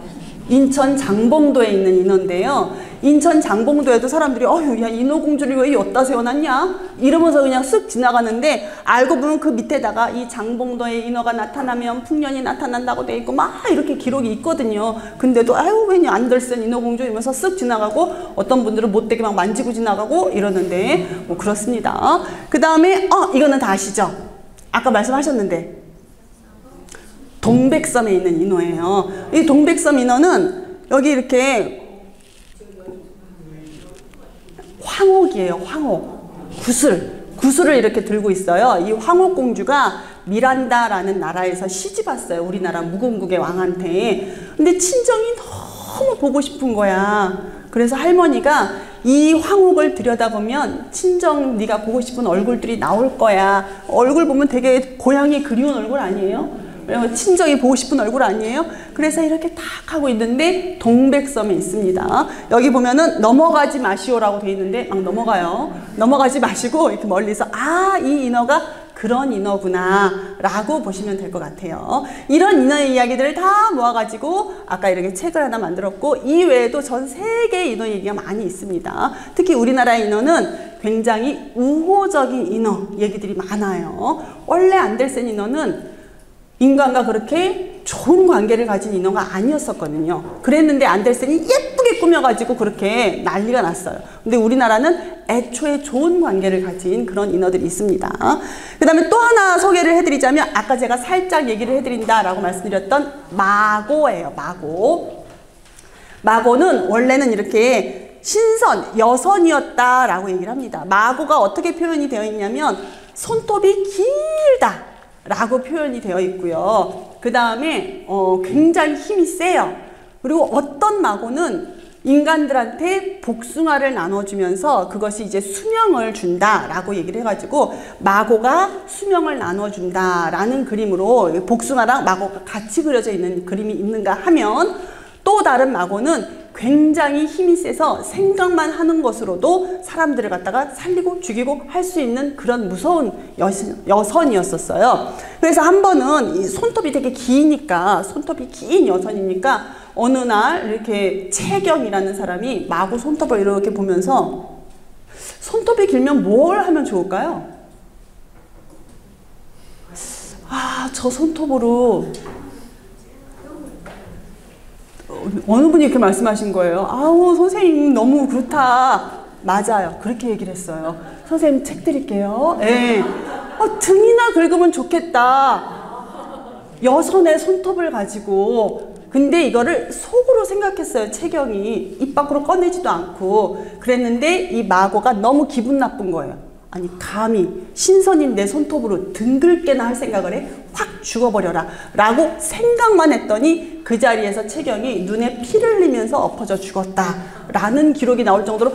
인천 장봉도에 있는 인어인데요. 인천 장봉도에도 사람들이 야 인어공주를 왜 여기다 세워놨냐 이러면서 그냥 쓱 지나가는데, 알고 보면 그 밑에다가 이 장봉도에 인어가 나타나면 풍년이 나타난다고 돼 있고 막 이렇게 기록이 있거든요. 근데도 왜 안델센 인어공주 이러면서 쓱 지나가고, 어떤 분들은 못되게 막 만지고 지나가고 이러는데, 뭐 그렇습니다. 그 다음에 이거는 다 아시죠? 아까 말씀하셨는데 동백섬에 있는 인어예요. 이 동백섬 인어는 여기 이렇게 황옥이에요. 황옥. 구슬을 이렇게 들고 있어요. 이 황옥공주가 미란다라는 나라에서 시집 왔어요. 우리나라 무궁국의 왕한테. 근데 친정이 너무 보고 싶은 거야. 그래서 할머니가 이 황옥을 들여다보면 친정 네가 보고 싶은 얼굴들이 나올 거야. 얼굴 보면 되게 고향이 그리운 얼굴 아니에요? 친정이 보고 싶은 얼굴 아니에요? 그래서 이렇게 탁 하고 있는데 동백섬에 있습니다. 여기 보면은 넘어가지 마시오라고 돼 있는데 막 넘어가요. 넘어가지 마시고 이렇게 멀리서 이 인어가 그런 인어구나 라고 보시면 될 것 같아요. 이런 인어의 이야기들을 다 모아가지고 아까 이렇게 책을 하나 만들었고, 이 외에도 전 세계의 인어 얘기가 많이 있습니다. 특히 우리나라의 인어는 굉장히 우호적인 인어 얘기들이 많아요. 원래 안델센 인어는 인간과 그렇게 좋은 관계를 가진 인어가 아니었었거든요. 그랬는데 안델센이 예쁘게 꾸며가지고 그렇게 난리가 났어요. 근데 우리나라는 애초에 좋은 관계를 가진 그런 인어들이 있습니다. 그 다음에 또 하나 소개를 해드리자면 아까 제가 살짝 얘기를 해드린다라고 말씀드렸던 마고예요. 마고. 마고는 원래는 이렇게 신선, 여선이었다라고 얘기를 합니다. 마고가 어떻게 표현이 되어 있냐면 손톱이 길다 라고 표현이 되어 있고요. 그 다음에 굉장히 힘이 세요. 그리고 어떤 마고는 인간들한테 복숭아를 나눠주면서 그것이 이제 수명을 준다라고 얘기를 해가지고 마고가 수명을 나눠준다라는 그림으로 복숭아랑 마고가 같이 그려져 있는 그림이 있는가 하면 또 다른 마고는 굉장히 힘이 세서 생각만 하는 것으로도 사람들을 갖다가 살리고 죽이고 할 수 있는 그런 무서운 여선이었었어요. 그래서 한 번은 이 손톱이 되게 기니까, 손톱이 긴 여선이니까 어느 날 이렇게 채경이라는 사람이 마고 손톱을 이렇게 보면서 손톱이 길면 뭘 하면 좋을까요? 아, 저 손톱으로 어느 분이 이렇게 말씀하신 거예요. 아우, 선생님 너무 그렇다. 맞아요. 그렇게 얘기를 했어요. 선생님 책 드릴게요. 네. 등이나 긁으면 좋겠다. 여선의 손톱을 가지고. 근데 이거를 속으로 생각했어요. 채경이. 입 밖으로 꺼내지도 않고. 그랬는데 이 마고가 너무 기분 나쁜 거예요. 아니, 감히 신선인 내 손톱으로 등글게나 할 생각을 해? 확 죽어버려라 라고 생각만 했더니 그 자리에서 채경이 눈에 피를 흘리면서 엎어져 죽었다 라는 기록이 나올 정도로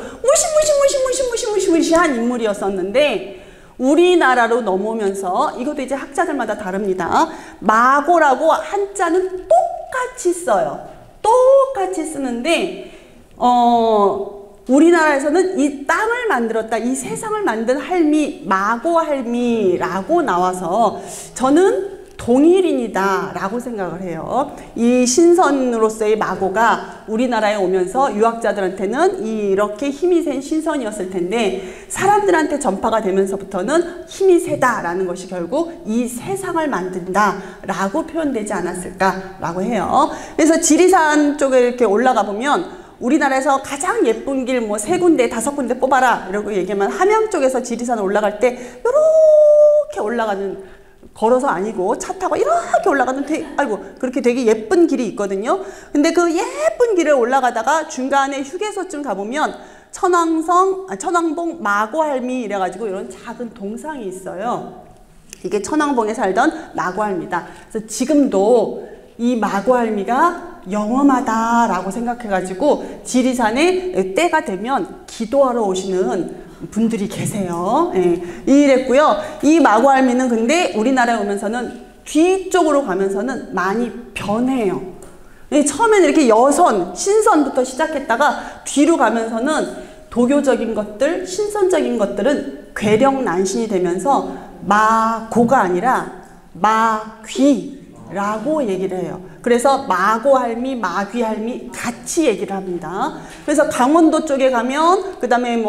무시무시한 인물이었었는데, 우리나라로 넘어오면서 이것도 이제 학자들마다 다릅니다. 마고라고 한자는 똑같이 써요. 똑같이 쓰는데 우리나라에서는 이 땅을 만들었다, 이 세상을 만든 할미, 마고 할미라고 나와서 저는 동일인이다 라고 생각을 해요. 이 신선으로서의 마고가 우리나라에 오면서 유학자들한테는 이렇게 힘이 센 신선이었을 텐데 사람들한테 전파가 되면서부터는 힘이 세다라는 것이 결국 이 세상을 만든다 라고 표현되지 않았을까 라고 해요. 그래서 지리산 쪽에 이렇게 올라가 보면 우리나라에서 가장 예쁜 길 뭐 3군데 5군데 뽑아라 이러고 얘기하면 함양 쪽에서 지리산 올라갈 때 이렇게 올라가는, 걸어서 아니고 차 타고 이렇게 올라가는 그렇게 되게 예쁜 길이 있거든요. 근데 그 예쁜 길을 올라가다가 중간에 휴게소쯤 가보면 천왕봉 마고할미 이래가지고 이런 작은 동상이 있어요. 이게 천왕봉에 살던 마고할미다. 그래서 지금도 이 마고할미가 영험하다라고 생각해가지고 지리산에 때가 되면 기도하러 오시는 분들이 계세요. 예, 이랬고요. 이 마고할미는 근데 우리나라에 오면서는 뒤쪽으로 가면서는 많이 변해요. 처음에는 이렇게 여선, 신선부터 시작했다가 뒤로 가면서는 도교적인 것들, 신선적인 것들은 괴력난신이 되면서 마고가 아니라 마귀라고 얘기를 해요. 그래서 마고할미, 마귀할미 같이 얘기를 합니다. 그래서 강원도 쪽에 가면, 그 다음에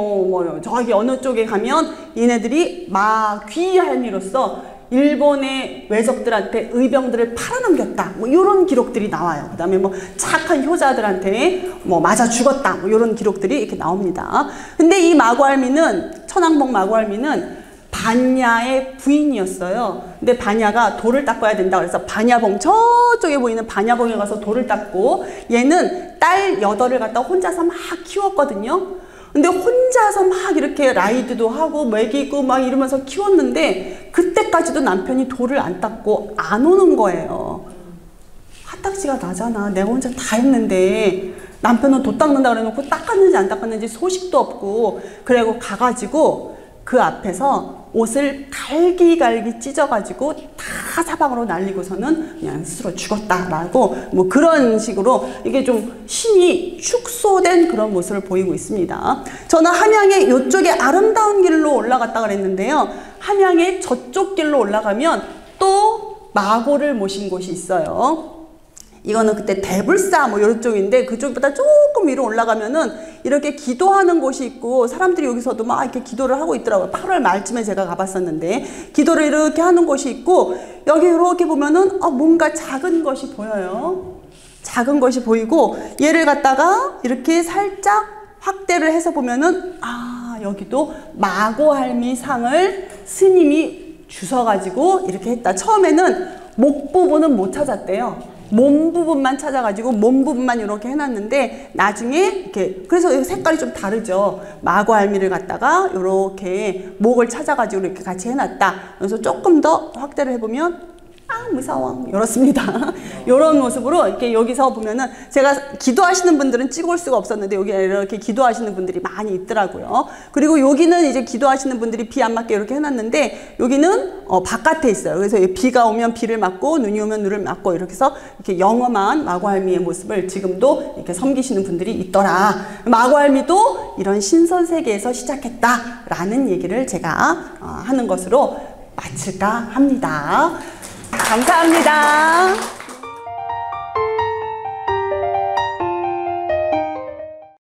저기 어느 쪽에 가면 얘네들이 마귀할미로서 일본의 외적들한테 의병들을 팔아넘겼다. 이런 기록들이 나와요. 그 다음에 착한 효자들한테 맞아 죽었다. 이런 기록들이 이렇게 나옵니다. 근데 이 마고할미는, 천왕봉 마고할미는 반야의 부인이었어요. 근데 반야가 돌을 닦아야 된다 그래서 반야봉, 저쪽에 보이는 반야봉에 가서 돌을 닦고, 얘는 딸 8을 갖다 혼자서 막 키웠거든요. 근데 혼자서 막 이렇게 라이드도 하고 먹이고 막 이러면서 키웠는데 그때까지도 남편이 돌을 안 닦고 안 오는 거예요. 화딱지가 나잖아. 내가 혼자 다 했는데 남편은 돌 닦는다 그래놓고 닦았는지 안 닦았는지 소식도 없고, 그래고 가가지고 그 앞에서 옷을 갈기갈기 찢어가지고 다 사방으로 날리고서는 그냥 스스로 죽었다라고 그런 식으로 이게 좀 신이 축소된 그런 모습을 보이고 있습니다. 저는 함양의 이쪽에 아름다운 길로 올라갔다 그랬는데요. 함양의 저쪽 길로 올라가면 또 마고를 모신 곳이 있어요. 이거는 그때 대불사 뭐 이런 쪽인데 그쪽보다 조금 위로 올라가면은 이렇게 기도하는 곳이 있고 사람들이 여기서도 막 이렇게 기도를 하고 있더라고요. 8월 말쯤에 제가 가봤었는데 기도를 이렇게 하는 곳이 있고 여기 이렇게 보면은 뭔가 작은 것이 보여요. 작은 것이 보이고 얘를 갖다가 이렇게 살짝 확대를 해서 보면은 여기도 마고할미 상을 스님이 주셔가지고 이렇게 했다. 처음에는 목 부분은 못 찾았대요. 몸 부분만 찾아가지고 몸 부분만 이렇게 해놨는데 나중에 이렇게 그래서 색깔이 좀 다르죠. 마고할미를 갖다가 이렇게 목을 찾아가지고 이렇게 같이 해놨다. 그래서 조금 더 확대를 해보면 무서워 이렇습니다. 이런 모습으로 이렇게 여기서 보면은 제가 기도하시는 분들은 찍을 수가 없었는데 여기 이렇게 기도하시는 분들이 많이 있더라고요. 그리고 여기는 이제 기도하시는 분들이 비 안 맞게 이렇게 해놨는데 여기는 바깥에 있어요. 그래서 비가 오면 비를 맞고 눈이 오면 눈을 맞고 이렇게 해서 이렇게 영험한 마고할미의 모습을 지금도 이렇게 섬기시는 분들이 있더라. 마고할미도 이런 신선 세계에서 시작했다라는 얘기를 제가 하는 것으로 마칠까 합니다. 감사합니다.